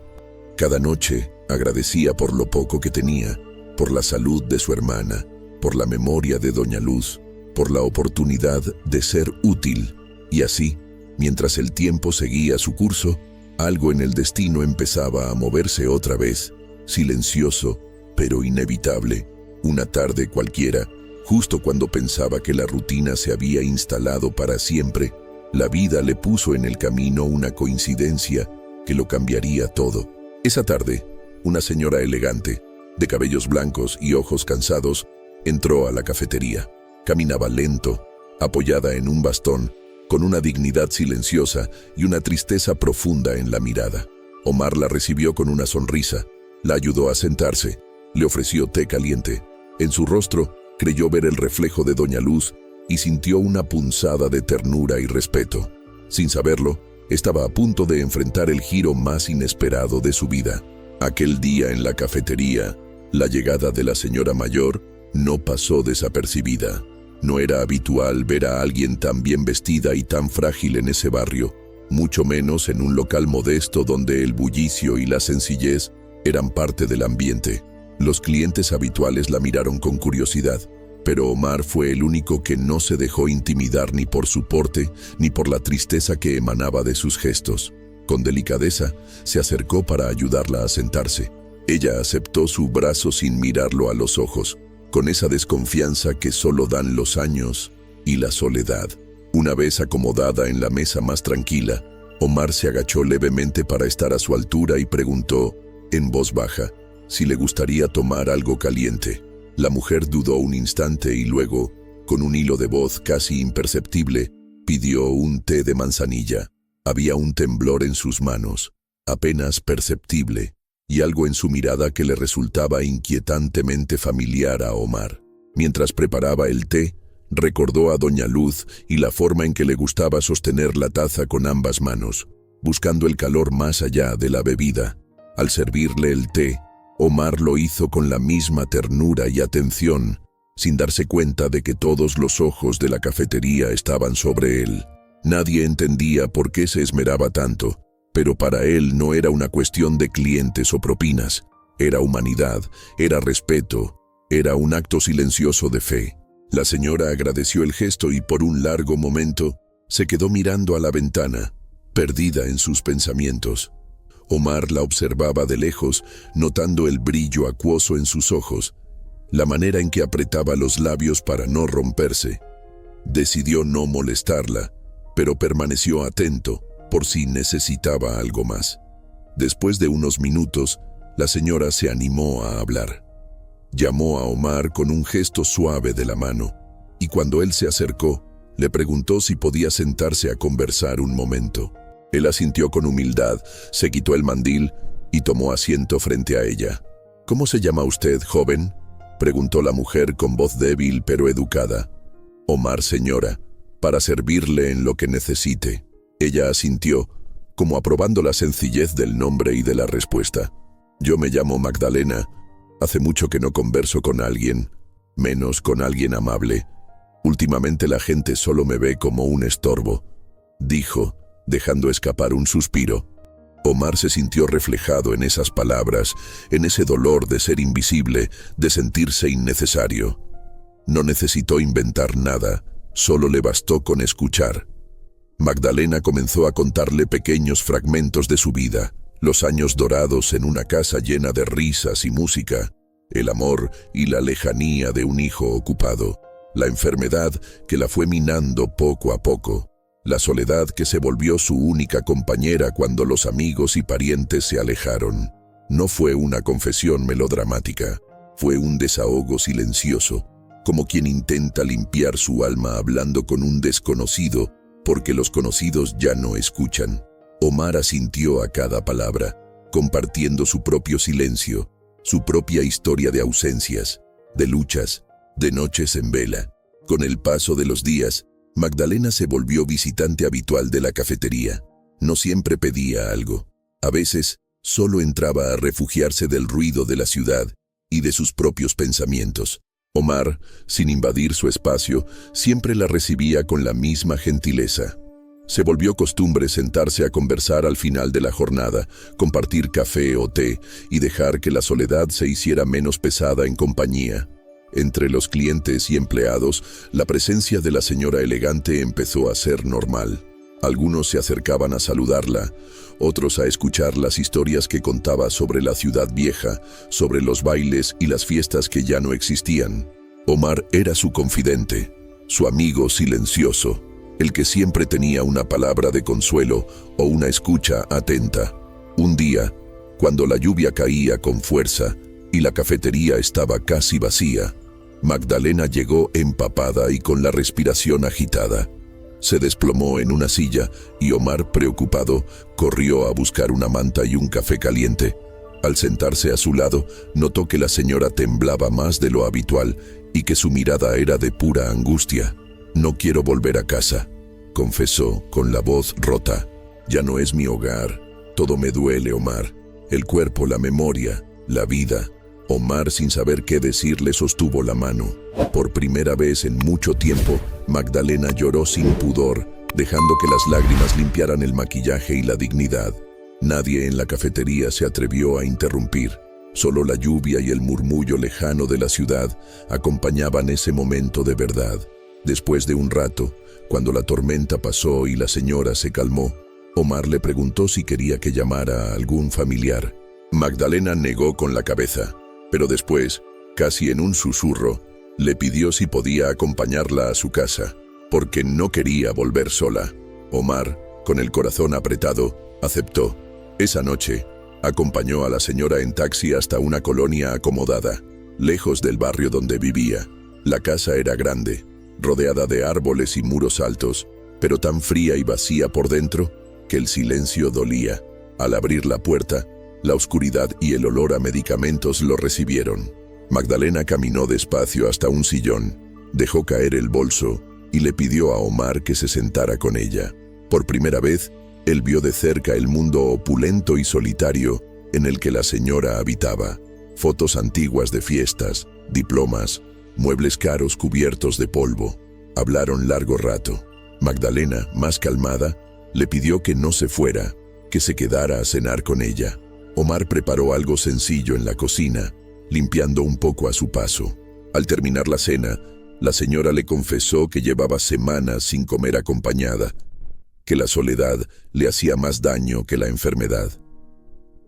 A: Cada noche agradecía por lo poco que tenía, por la salud de su hermana, por la memoria de Doña Luz, por la oportunidad de ser útil. Y así, mientras el tiempo seguía su curso, algo en el destino empezaba a moverse otra vez, silencioso, pero inevitable. Una tarde cualquiera, justo cuando pensaba que la rutina se había instalado para siempre, la vida le puso en el camino una coincidencia que lo cambiaría todo. Esa tarde, una señora elegante, de cabellos blancos y ojos cansados, entró a la cafetería. Caminaba lento, apoyada en un bastón, con una dignidad silenciosa y una tristeza profunda en la mirada. Omar la recibió con una sonrisa, la ayudó a sentarse, le ofreció té caliente. En su rostro creyó ver el reflejo de Doña Luz y sintió una punzada de ternura y respeto. Sin saberlo, estaba a punto de enfrentar el giro más inesperado de su vida. Aquel día en la cafetería, la llegada de la señora mayor no pasó desapercibida. No era habitual ver a alguien tan bien vestida y tan frágil en ese barrio, mucho menos en un local modesto donde el bullicio y la sencillez eran parte del ambiente. Los clientes habituales la miraron con curiosidad, pero Omar fue el único que no se dejó intimidar ni por su porte ni por la tristeza que emanaba de sus gestos. Con delicadeza, se acercó para ayudarla a sentarse. Ella aceptó su brazo sin mirarlo a los ojos, con esa desconfianza que solo dan los años y la soledad. Una vez acomodada en la mesa más tranquila, Omar se agachó levemente para estar a su altura y preguntó, en voz baja, si le gustaría tomar algo caliente. La mujer dudó un instante y luego, con un hilo de voz casi imperceptible, pidió un té de manzanilla. Había un temblor en sus manos, apenas perceptible, y algo en su mirada que le resultaba inquietantemente familiar a Omar. Mientras preparaba el té, recordó a Doña Luz y la forma en que le gustaba sostener la taza con ambas manos, buscando el calor más allá de la bebida. Al servirle el té, Omar lo hizo con la misma ternura y atención, sin darse cuenta de que todos los ojos de la cafetería estaban sobre él. Nadie entendía por qué se esmeraba tanto, pero para él no era una cuestión de clientes o propinas. Era humanidad, era respeto, era un acto silencioso de fe. La señora agradeció el gesto y por un largo momento se quedó mirando a la ventana, perdida en sus pensamientos. Omar la observaba de lejos, notando el brillo acuoso en sus ojos, la manera en que apretaba los labios para no romperse. Decidió no molestarla, pero permaneció atento por si necesitaba algo más. Después de unos minutos, la señora se animó a hablar. Llamó a Omar con un gesto suave de la mano, y cuando él se acercó, le preguntó si podía sentarse a conversar un momento. Él asintió con humildad, se quitó el mandil y tomó asiento frente a ella. «¿Cómo se llama usted, joven?», preguntó la mujer con voz débil pero educada. «Omar, señora, para servirle en lo que necesite». Ella asintió, como aprobando la sencillez del nombre y de la respuesta. «Yo me llamo Magdalena. Hace mucho que no converso con alguien, menos con alguien amable. Últimamente la gente solo me ve como un estorbo», dijo, dejando escapar un suspiro. Omar se sintió reflejado en esas palabras, en ese dolor de ser invisible, de sentirse innecesario. No necesitó inventar nada, solo le bastó con escuchar. Magdalena comenzó a contarle pequeños fragmentos de su vida, los años dorados en una casa llena de risas y música, el amor y la lejanía de un hijo ocupado, la enfermedad que la fue minando poco a poco, la soledad que se volvió su única compañera cuando los amigos y parientes se alejaron. No fue una confesión melodramática, fue un desahogo silencioso, como quien intenta limpiar su alma hablando con un desconocido, porque los conocidos ya no escuchan. Omar asintió a cada palabra, compartiendo su propio silencio, su propia historia de ausencias, de luchas, de noches en vela. Con el paso de los días, Magdalena se volvió visitante habitual de la cafetería. No siempre pedía algo. A veces, solo entraba a refugiarse del ruido de la ciudad y de sus propios pensamientos. Omar, sin invadir su espacio, siempre la recibía con la misma gentileza. Se volvió costumbre sentarse a conversar al final de la jornada, compartir café o té y dejar que la soledad se hiciera menos pesada en compañía. Entre los clientes y empleados, la presencia de la señora elegante empezó a ser normal. Algunos se acercaban a saludarla, otros a escuchar las historias que contaba sobre la ciudad vieja, sobre los bailes y las fiestas que ya no existían. Omar era su confidente, su amigo silencioso, el que siempre tenía una palabra de consuelo o una escucha atenta. Un día, cuando la lluvia caía con fuerza y la cafetería estaba casi vacía, Magdalena llegó empapada y con la respiración agitada. Se desplomó en una silla y Omar, preocupado, corrió a buscar una manta y un café caliente. Al sentarse a su lado, notó que la señora temblaba más de lo habitual y que su mirada era de pura angustia. «No quiero volver a casa», confesó con la voz rota. «Ya no es mi hogar. Todo me duele, Omar. El cuerpo, la memoria, la vida». Omar, sin saber qué decir, le sostuvo la mano. Por primera vez en mucho tiempo, Magdalena lloró sin pudor, dejando que las lágrimas limpiaran el maquillaje y la dignidad. Nadie en la cafetería se atrevió a interrumpir. Solo la lluvia y el murmullo lejano de la ciudad acompañaban ese momento de verdad. Después de un rato, cuando la tormenta pasó y la señora se calmó, Omar le preguntó si quería que llamara a algún familiar. Magdalena negó con la cabeza, pero después, casi en un susurro, le pidió si podía acompañarla a su casa, porque no quería volver sola. Omar, con el corazón apretado, aceptó. Esa noche, acompañó a la señora en taxi hasta una colonia acomodada, lejos del barrio donde vivía. La casa era grande, rodeada de árboles y muros altos, pero tan fría y vacía por dentro que el silencio dolía. Al abrir la puerta, la oscuridad y el olor a medicamentos lo recibieron. Magdalena caminó despacio hasta un sillón, dejó caer el bolso y le pidió a Omar que se sentara con ella. Por primera vez, él vio de cerca el mundo opulento y solitario en el que la señora habitaba. Fotos antiguas de fiestas, diplomas, muebles caros cubiertos de polvo. Hablaron largo rato. Magdalena, más calmada, le pidió que no se fuera, que se quedara a cenar con ella. Omar preparó algo sencillo en la cocina, limpiando un poco a su paso. Al terminar la cena, la señora le confesó que llevaba semanas sin comer acompañada, que la soledad le hacía más daño que la enfermedad.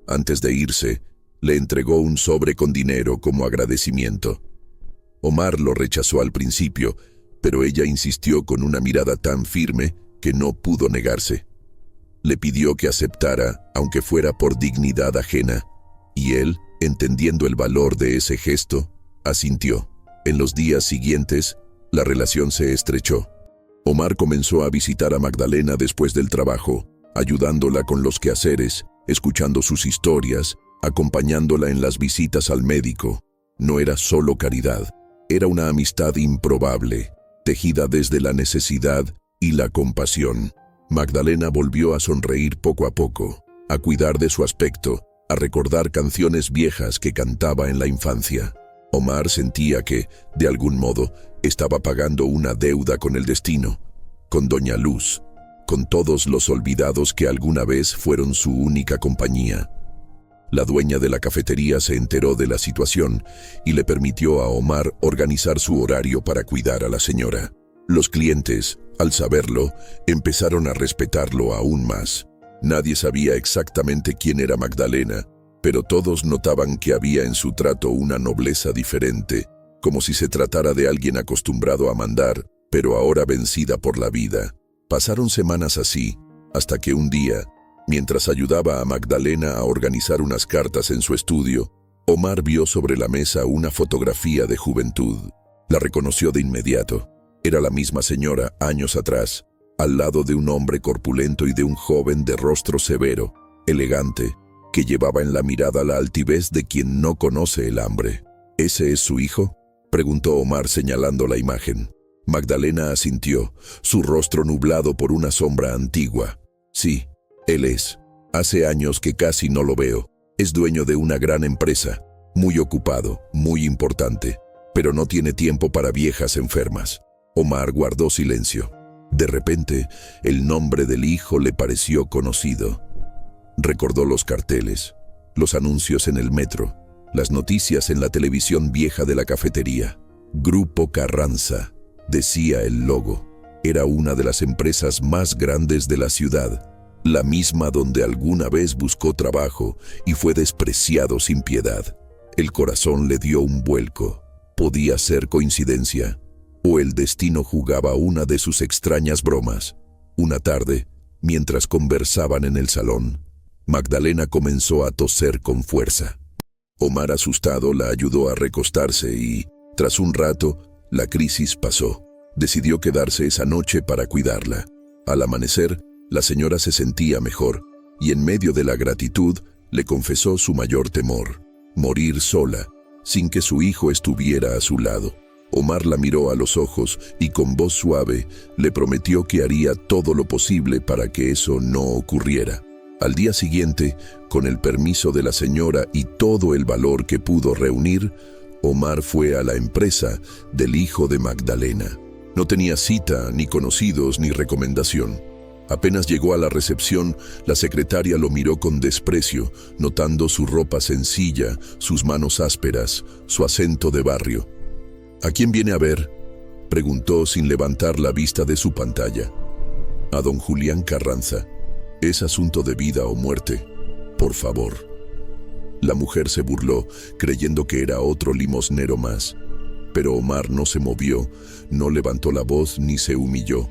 A: Antes de irse, le entregó un sobre con dinero como agradecimiento. Omar lo rechazó al principio, pero ella insistió con una mirada tan firme que no pudo negarse. Le pidió que aceptara, aunque fuera por dignidad ajena, y él, entendiendo el valor de ese gesto, asintió. En los días siguientes, la relación se estrechó. Omar comenzó a visitar a Magdalena después del trabajo, ayudándola con los quehaceres, escuchando sus historias, acompañándola en las visitas al médico. No era solo caridad, era una amistad improbable, tejida desde la necesidad y la compasión. Magdalena volvió a sonreír poco a poco, a cuidar de su aspecto, a recordar canciones viejas que cantaba en la infancia. Omar sentía que, de algún modo, estaba pagando una deuda con el destino, con Doña Luz, con todos los olvidados que alguna vez fueron su única compañía. La dueña de la cafetería se enteró de la situación y le permitió a Omar organizar su horario para cuidar a la señora. Los clientes, al saberlo, empezaron a respetarlo aún más. Nadie sabía exactamente quién era Magdalena, pero todos notaban que había en su trato una nobleza diferente, como si se tratara de alguien acostumbrado a mandar, pero ahora vencida por la vida. Pasaron semanas así, hasta que un día, mientras ayudaba a Magdalena a organizar unas cartas en su estudio, Omar vio sobre la mesa una fotografía de juventud. La reconoció de inmediato. Era la misma señora años atrás, al lado de un hombre corpulento y de un joven de rostro severo, elegante, que llevaba en la mirada la altivez de quien no conoce el hambre. ¿Ese es su hijo?, preguntó Omar señalando la imagen. Magdalena asintió, su rostro nublado por una sombra antigua. Sí, él es. Hace años que casi no lo veo. Es dueño de una gran empresa, muy ocupado, muy importante, pero no tiene tiempo para viejas enfermas. Omar guardó silencio. De repente, el nombre del hijo le pareció conocido. Recordó los carteles, los anuncios en el metro, las noticias en la televisión vieja de la cafetería. Grupo Carranza, decía el logo. Era una de las empresas más grandes de la ciudad, la misma donde alguna vez buscó trabajo y fue despreciado sin piedad. El corazón le dio un vuelco. ¿Podía ser coincidencia? ¿O el destino jugaba una de sus extrañas bromas? Una tarde, mientras conversaban en el salón, Magdalena comenzó a toser con fuerza. Omar, asustado, la ayudó a recostarse y, tras un rato, la crisis pasó. Decidió quedarse esa noche para cuidarla. Al amanecer, la señora se sentía mejor y en medio de la gratitud le confesó su mayor temor: morir sola, sin que su hijo estuviera a su lado. Omar la miró a los ojos y con voz suave le prometió que haría todo lo posible para que eso no ocurriera. Al día siguiente, con el permiso de la señora y todo el valor que pudo reunir, Omar fue a la empresa del hijo de Magdalena. No tenía cita, ni conocidos, ni recomendación. Apenas llegó a la recepción, la secretaria lo miró con desprecio, notando su ropa sencilla, sus manos ásperas, su acento de barrio. «¿A quién viene a ver?», preguntó sin levantar la vista de su pantalla. «A don Julián Carranza. Es asunto de vida o muerte. Por favor». La mujer se burló, creyendo que era otro limosnero más. Pero Omar no se movió, no levantó la voz ni se humilló.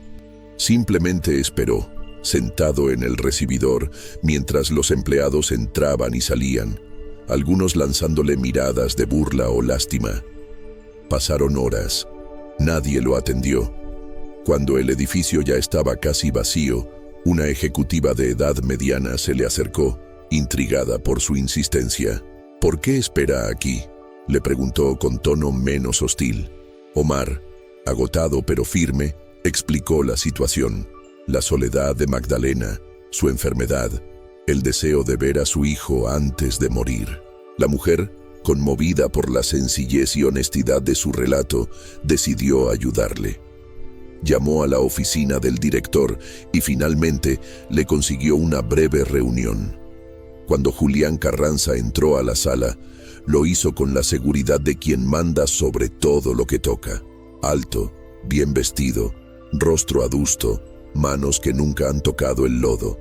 A: Simplemente esperó, sentado en el recibidor, mientras los empleados entraban y salían, algunos lanzándole miradas de burla o lástima. Pasaron horas. Nadie lo atendió. Cuando el edificio ya estaba casi vacío, una ejecutiva de edad mediana se le acercó, intrigada por su insistencia. «¿Por qué espera aquí?», le preguntó con tono menos hostil. Omar, agotado pero firme, explicó la situación: la soledad de Magdalena, su enfermedad, el deseo de ver a su hijo antes de morir. La mujer, conmovida por la sencillez y honestidad de su relato, decidió ayudarle. Llamó a la oficina del director y finalmente le consiguió una breve reunión. Cuando Julián Carranza entró a la sala, lo hizo con la seguridad de quien manda sobre todo lo que toca. Alto, bien vestido, rostro adusto, manos que nunca han tocado el lodo.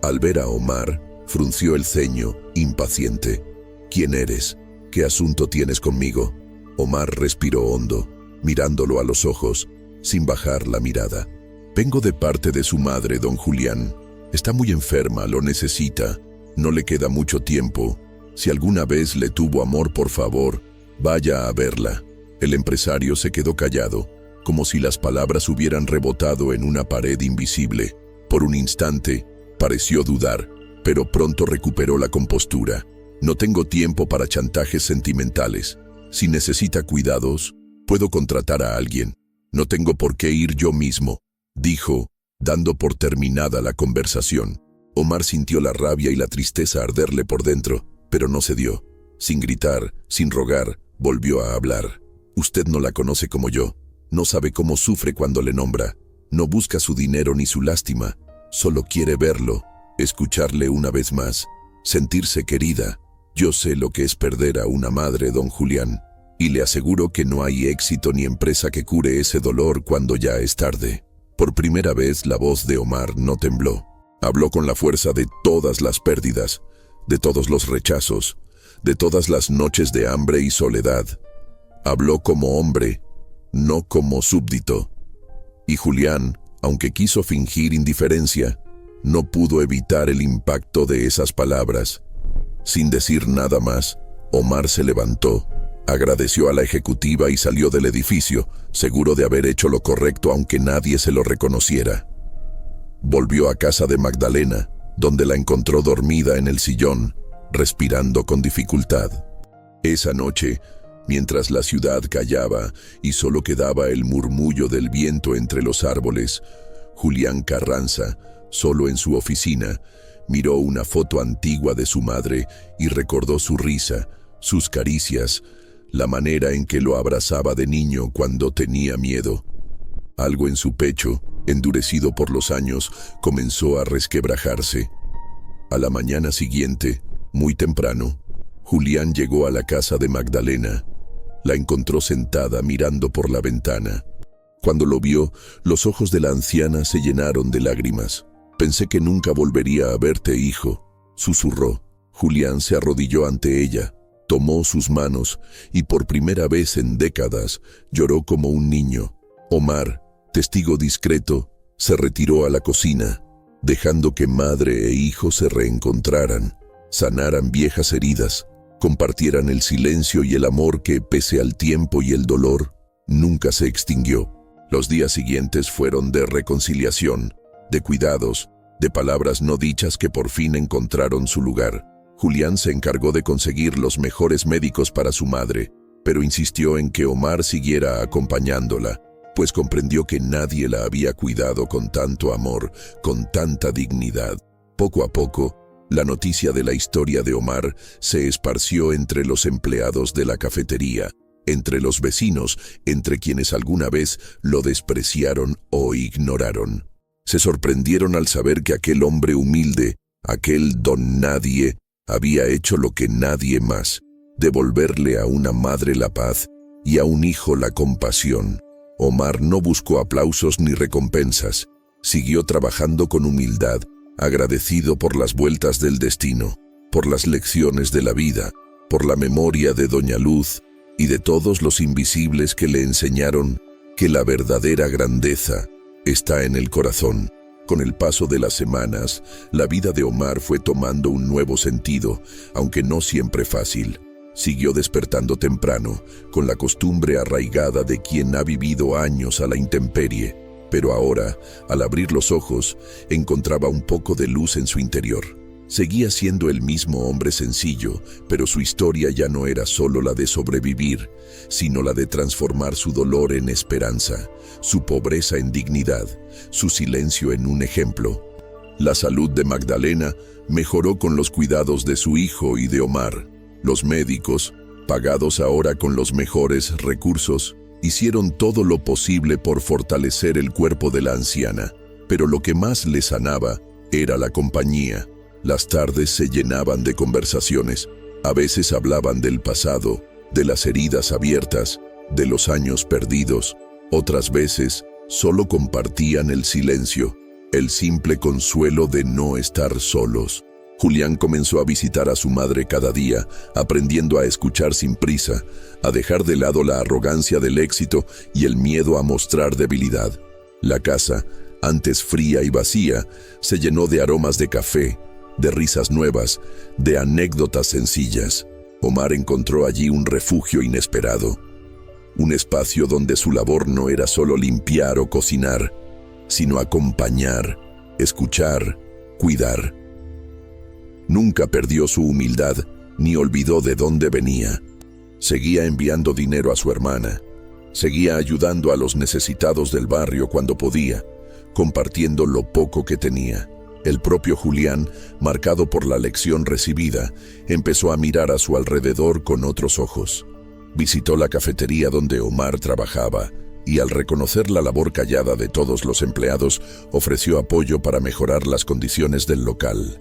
A: Al ver a Omar, frunció el ceño, impaciente. «¿Quién eres? ¿Qué asunto tienes conmigo?». Omar respiró hondo, mirándolo a los ojos, sin bajar la mirada. «Vengo de parte de su madre, don Julián. Está muy enferma, lo necesita. No le queda mucho tiempo. Si alguna vez le tuvo amor, por favor, vaya a verla». El empresario se quedó callado, como si las palabras hubieran rebotado en una pared invisible. Por un instante, pareció dudar, pero pronto recuperó la compostura. «No tengo tiempo para chantajes sentimentales. Si necesita cuidados, puedo contratar a alguien. No tengo por qué ir yo mismo», dijo, dando por terminada la conversación. Omar sintió la rabia y la tristeza arderle por dentro, pero no cedió. Sin gritar, sin rogar, volvió a hablar. «Usted no la conoce como yo. No sabe cómo sufre cuando le nombra. No busca su dinero ni su lástima. Solo quiere verlo, escucharle una vez más, sentirse querida. Yo sé lo que es perder a una madre, don Julián, y le aseguro que no hay éxito ni empresa que cure ese dolor cuando ya es tarde». Por primera vez la voz de Omar no tembló. Habló con la fuerza de todas las pérdidas, de todos los rechazos, de todas las noches de hambre y soledad. Habló como hombre, no como súbdito. Y Julián, aunque quiso fingir indiferencia, no pudo evitar el impacto de esas palabras. Sin decir nada más, Omar se levantó, agradeció a la ejecutiva y salió del edificio, seguro de haber hecho lo correcto aunque nadie se lo reconociera. Volvió a casa de Magdalena, donde la encontró dormida en el sillón, respirando con dificultad. Esa noche, mientras la ciudad callaba y solo quedaba el murmullo del viento entre los árboles, Julián Carranza, solo en su oficina, miró una foto antigua de su madre y recordó su risa, sus caricias, la manera en que lo abrazaba de niño cuando tenía miedo. Algo en su pecho, endurecido por los años, comenzó a resquebrajarse. A la mañana siguiente, muy temprano, Julián llegó a la casa de Magdalena. La encontró sentada mirando por la ventana. Cuando lo vio, los ojos de la anciana se llenaron de lágrimas. «Pensé que nunca volvería a verte, hijo», susurró. Julián se arrodilló ante ella, tomó sus manos y por primera vez en décadas lloró como un niño. Omar, testigo discreto, se retiró a la cocina. dejando que madre e hijo se reencontraran, sanaran viejas heridas, compartieran el silencio y el amor que, pese al tiempo y el dolor, nunca se extinguió. Los días siguientes fueron de reconciliación, de cuidados, de palabras no dichas que por fin encontraron su lugar. Julián se encargó de conseguir los mejores médicos para su madre, pero insistió en que Omar siguiera acompañándola, pues comprendió que nadie la había cuidado con tanto amor, con tanta dignidad. Poco a poco, la noticia de la historia de Omar se esparció entre los empleados de la cafetería, entre los vecinos, entre quienes alguna vez lo despreciaron o ignoraron. Se sorprendieron al saber que aquel hombre humilde, aquel don nadie, había hecho lo que nadie más: devolverle a una madre la paz y a un hijo la compasión. Omar no buscó aplausos ni recompensas, siguió trabajando con humildad, agradecido por las vueltas del destino, por las lecciones de la vida, por la memoria de Doña Luz y de todos los invisibles que le enseñaron que la verdadera grandeza está en el corazón. Con el paso de las semanas, la vida de Omar fue tomando un nuevo sentido, aunque no siempre fácil. Siguió despertando temprano, con la costumbre arraigada de quien ha vivido años a la intemperie, pero ahora, al abrir los ojos, encontraba un poco de luz en su interior. Seguía siendo el mismo hombre sencillo, pero su historia ya no era solo la de sobrevivir, sino la de transformar su dolor en esperanza, su pobreza en dignidad, su silencio en un ejemplo. La salud de Magdalena mejoró con los cuidados de su hijo y de Omar. Los médicos, pagados ahora con los mejores recursos, hicieron todo lo posible por fortalecer el cuerpo de la anciana, pero lo que más le sanaba era la compañía. Las tardes se llenaban de conversaciones. A veces hablaban del pasado, de las heridas abiertas, de los años perdidos. Otras veces solo compartían el silencio, el simple consuelo de no estar solos. Julián comenzó a visitar a su madre cada día, aprendiendo a escuchar sin prisa, a dejar de lado la arrogancia del éxito y el miedo a mostrar debilidad. La casa, antes fría y vacía, se llenó de aromas de café, de risas nuevas, de anécdotas sencillas. Omar encontró allí un refugio inesperado, un espacio donde su labor no era solo limpiar o cocinar, sino acompañar, escuchar, cuidar. Nunca perdió su humildad, ni olvidó de dónde venía. Seguía enviando dinero a su hermana, seguía ayudando a los necesitados del barrio cuando podía, compartiendo lo poco que tenía. El propio Julián, marcado por la lección recibida, empezó a mirar a su alrededor con otros ojos. Visitó la cafetería donde Omar trabajaba y, al reconocer la labor callada de todos los empleados, ofreció apoyo para mejorar las condiciones del local.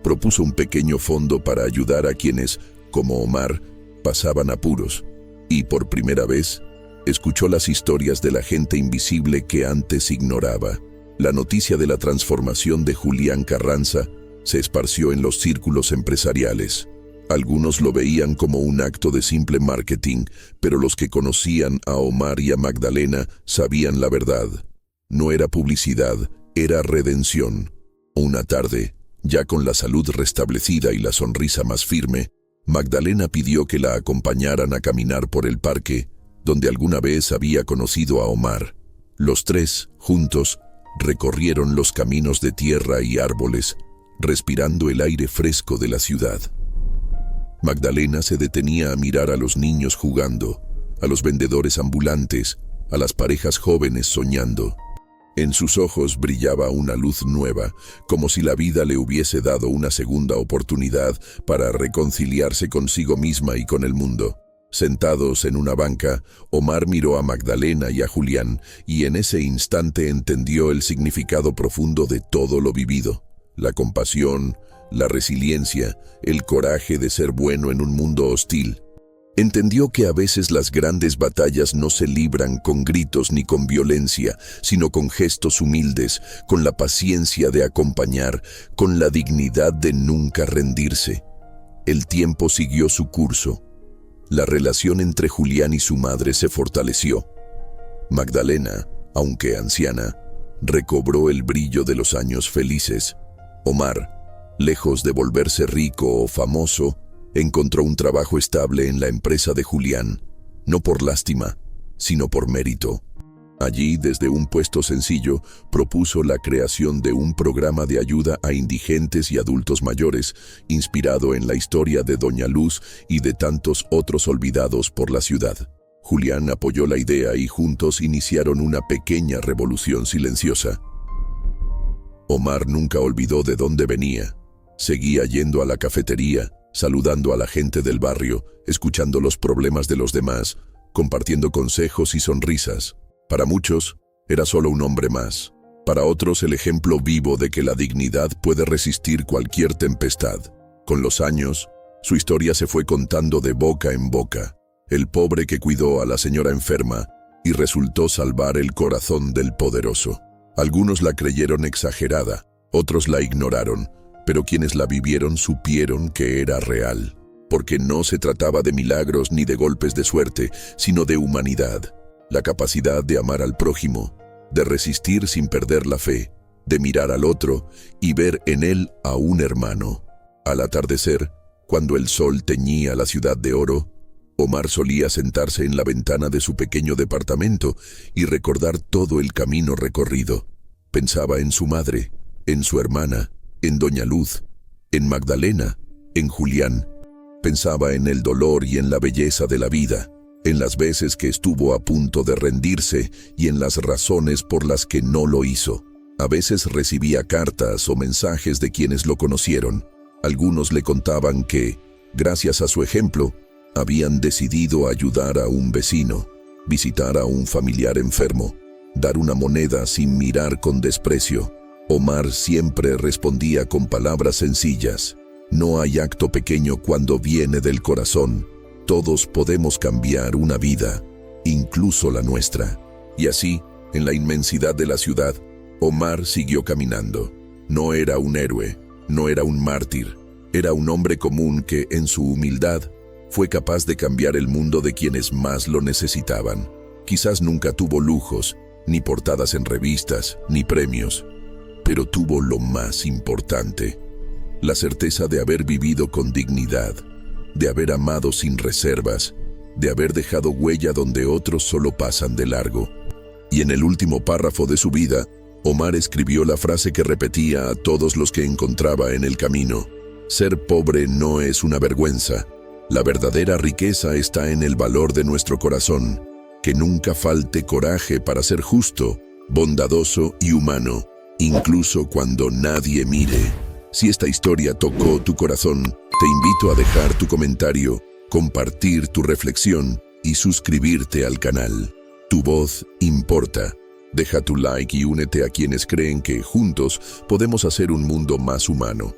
A: Propuso un pequeño fondo para ayudar a quienes, como Omar, pasaban apuros, y por primera vez escuchó las historias de la gente invisible que antes ignoraba. La noticia de la transformación de Julián Carranza se esparció en los círculos empresariales. Algunos lo veían como un acto de simple marketing, pero los que conocían a Omar y a Magdalena sabían la verdad. No era publicidad, era redención. Una tarde, ya con la salud restablecida y la sonrisa más firme, Magdalena pidió que la acompañaran a caminar por el parque, donde alguna vez había conocido a Omar. Los tres, juntos, recorrieron los caminos de tierra y árboles, respirando el aire fresco de la ciudad. Magdalena se detenía a mirar a los niños jugando, a los vendedores ambulantes, a las parejas jóvenes soñando. En sus ojos brillaba una luz nueva, como si la vida le hubiese dado una segunda oportunidad para reconciliarse consigo misma y con el mundo. Sentados en una banca, Omar miró a Magdalena y a Julián, y en ese instante entendió el significado profundo de todo lo vivido: la compasión, la resiliencia, el coraje de ser bueno en un mundo hostil. Entendió que a veces las grandes batallas no se libran con gritos ni con violencia, sino con gestos humildes, con la paciencia de acompañar, con la dignidad de nunca rendirse. El tiempo siguió su curso. La relación entre Julián y su madre se fortaleció. Magdalena, aunque anciana, recobró el brillo de los años felices. Omar, lejos de volverse rico o famoso, encontró un trabajo estable en la empresa de Julián, no por lástima, sino por mérito. Allí, desde un puesto sencillo, propuso la creación de un programa de ayuda a indigentes y adultos mayores, inspirado en la historia de Doña Luz y de tantos otros olvidados por la ciudad. Julián apoyó la idea y juntos iniciaron una pequeña revolución silenciosa. Omar nunca olvidó de dónde venía. Seguía yendo a la cafetería, saludando a la gente del barrio, escuchando los problemas de los demás, compartiendo consejos y sonrisas. Para muchos, era solo un hombre más. Para otros, el ejemplo vivo de que la dignidad puede resistir cualquier tempestad. Con los años, su historia se fue contando de boca en boca. El pobre que cuidó a la señora enferma y resultó salvar el corazón del poderoso. Algunos la creyeron exagerada, otros la ignoraron, pero quienes la vivieron supieron que era real. Porque no se trataba de milagros ni de golpes de suerte, sino de humanidad. La capacidad de amar al prójimo, de resistir sin perder la fe, de mirar al otro y ver en él a un hermano. Al atardecer, cuando el sol teñía la ciudad de oro, Omar solía sentarse en la ventana de su pequeño departamento y recordar todo el camino recorrido. Pensaba en su madre, en su hermana, en Doña Luz, en Magdalena, en Julián. Pensaba en el dolor y en la belleza de la vida, en las veces que estuvo a punto de rendirse y en las razones por las que no lo hizo. A veces recibía cartas o mensajes de quienes lo conocieron. Algunos le contaban que, gracias a su ejemplo, habían decidido ayudar a un vecino, visitar a un familiar enfermo, dar una moneda sin mirar con desprecio. Omar siempre respondía con palabras sencillas: no hay acto pequeño cuando viene del corazón. Todos podemos cambiar una vida, incluso la nuestra. Y así, en la inmensidad de la ciudad, Omar siguió caminando. No era un héroe, no era un mártir, era un hombre común que, en su humildad, fue capaz de cambiar el mundo de quienes más lo necesitaban. Quizás nunca tuvo lujos, ni portadas en revistas, ni premios, pero tuvo lo más importante: la certeza de haber vivido con dignidad, de haber amado sin reservas, de haber dejado huella donde otros solo pasan de largo. Y en el último párrafo de su vida, Omar escribió la frase que repetía a todos los que encontraba en el camino: ser pobre no es una vergüenza. La verdadera riqueza está en el valor de nuestro corazón. Que nunca falte coraje para ser justo, bondadoso y humano, incluso cuando nadie mire. Si esta historia tocó tu corazón, te invito a dejar tu comentario, compartir tu reflexión y suscribirte al canal. Tu voz importa. Deja tu like y únete a quienes creen que juntos podemos hacer un mundo más humano.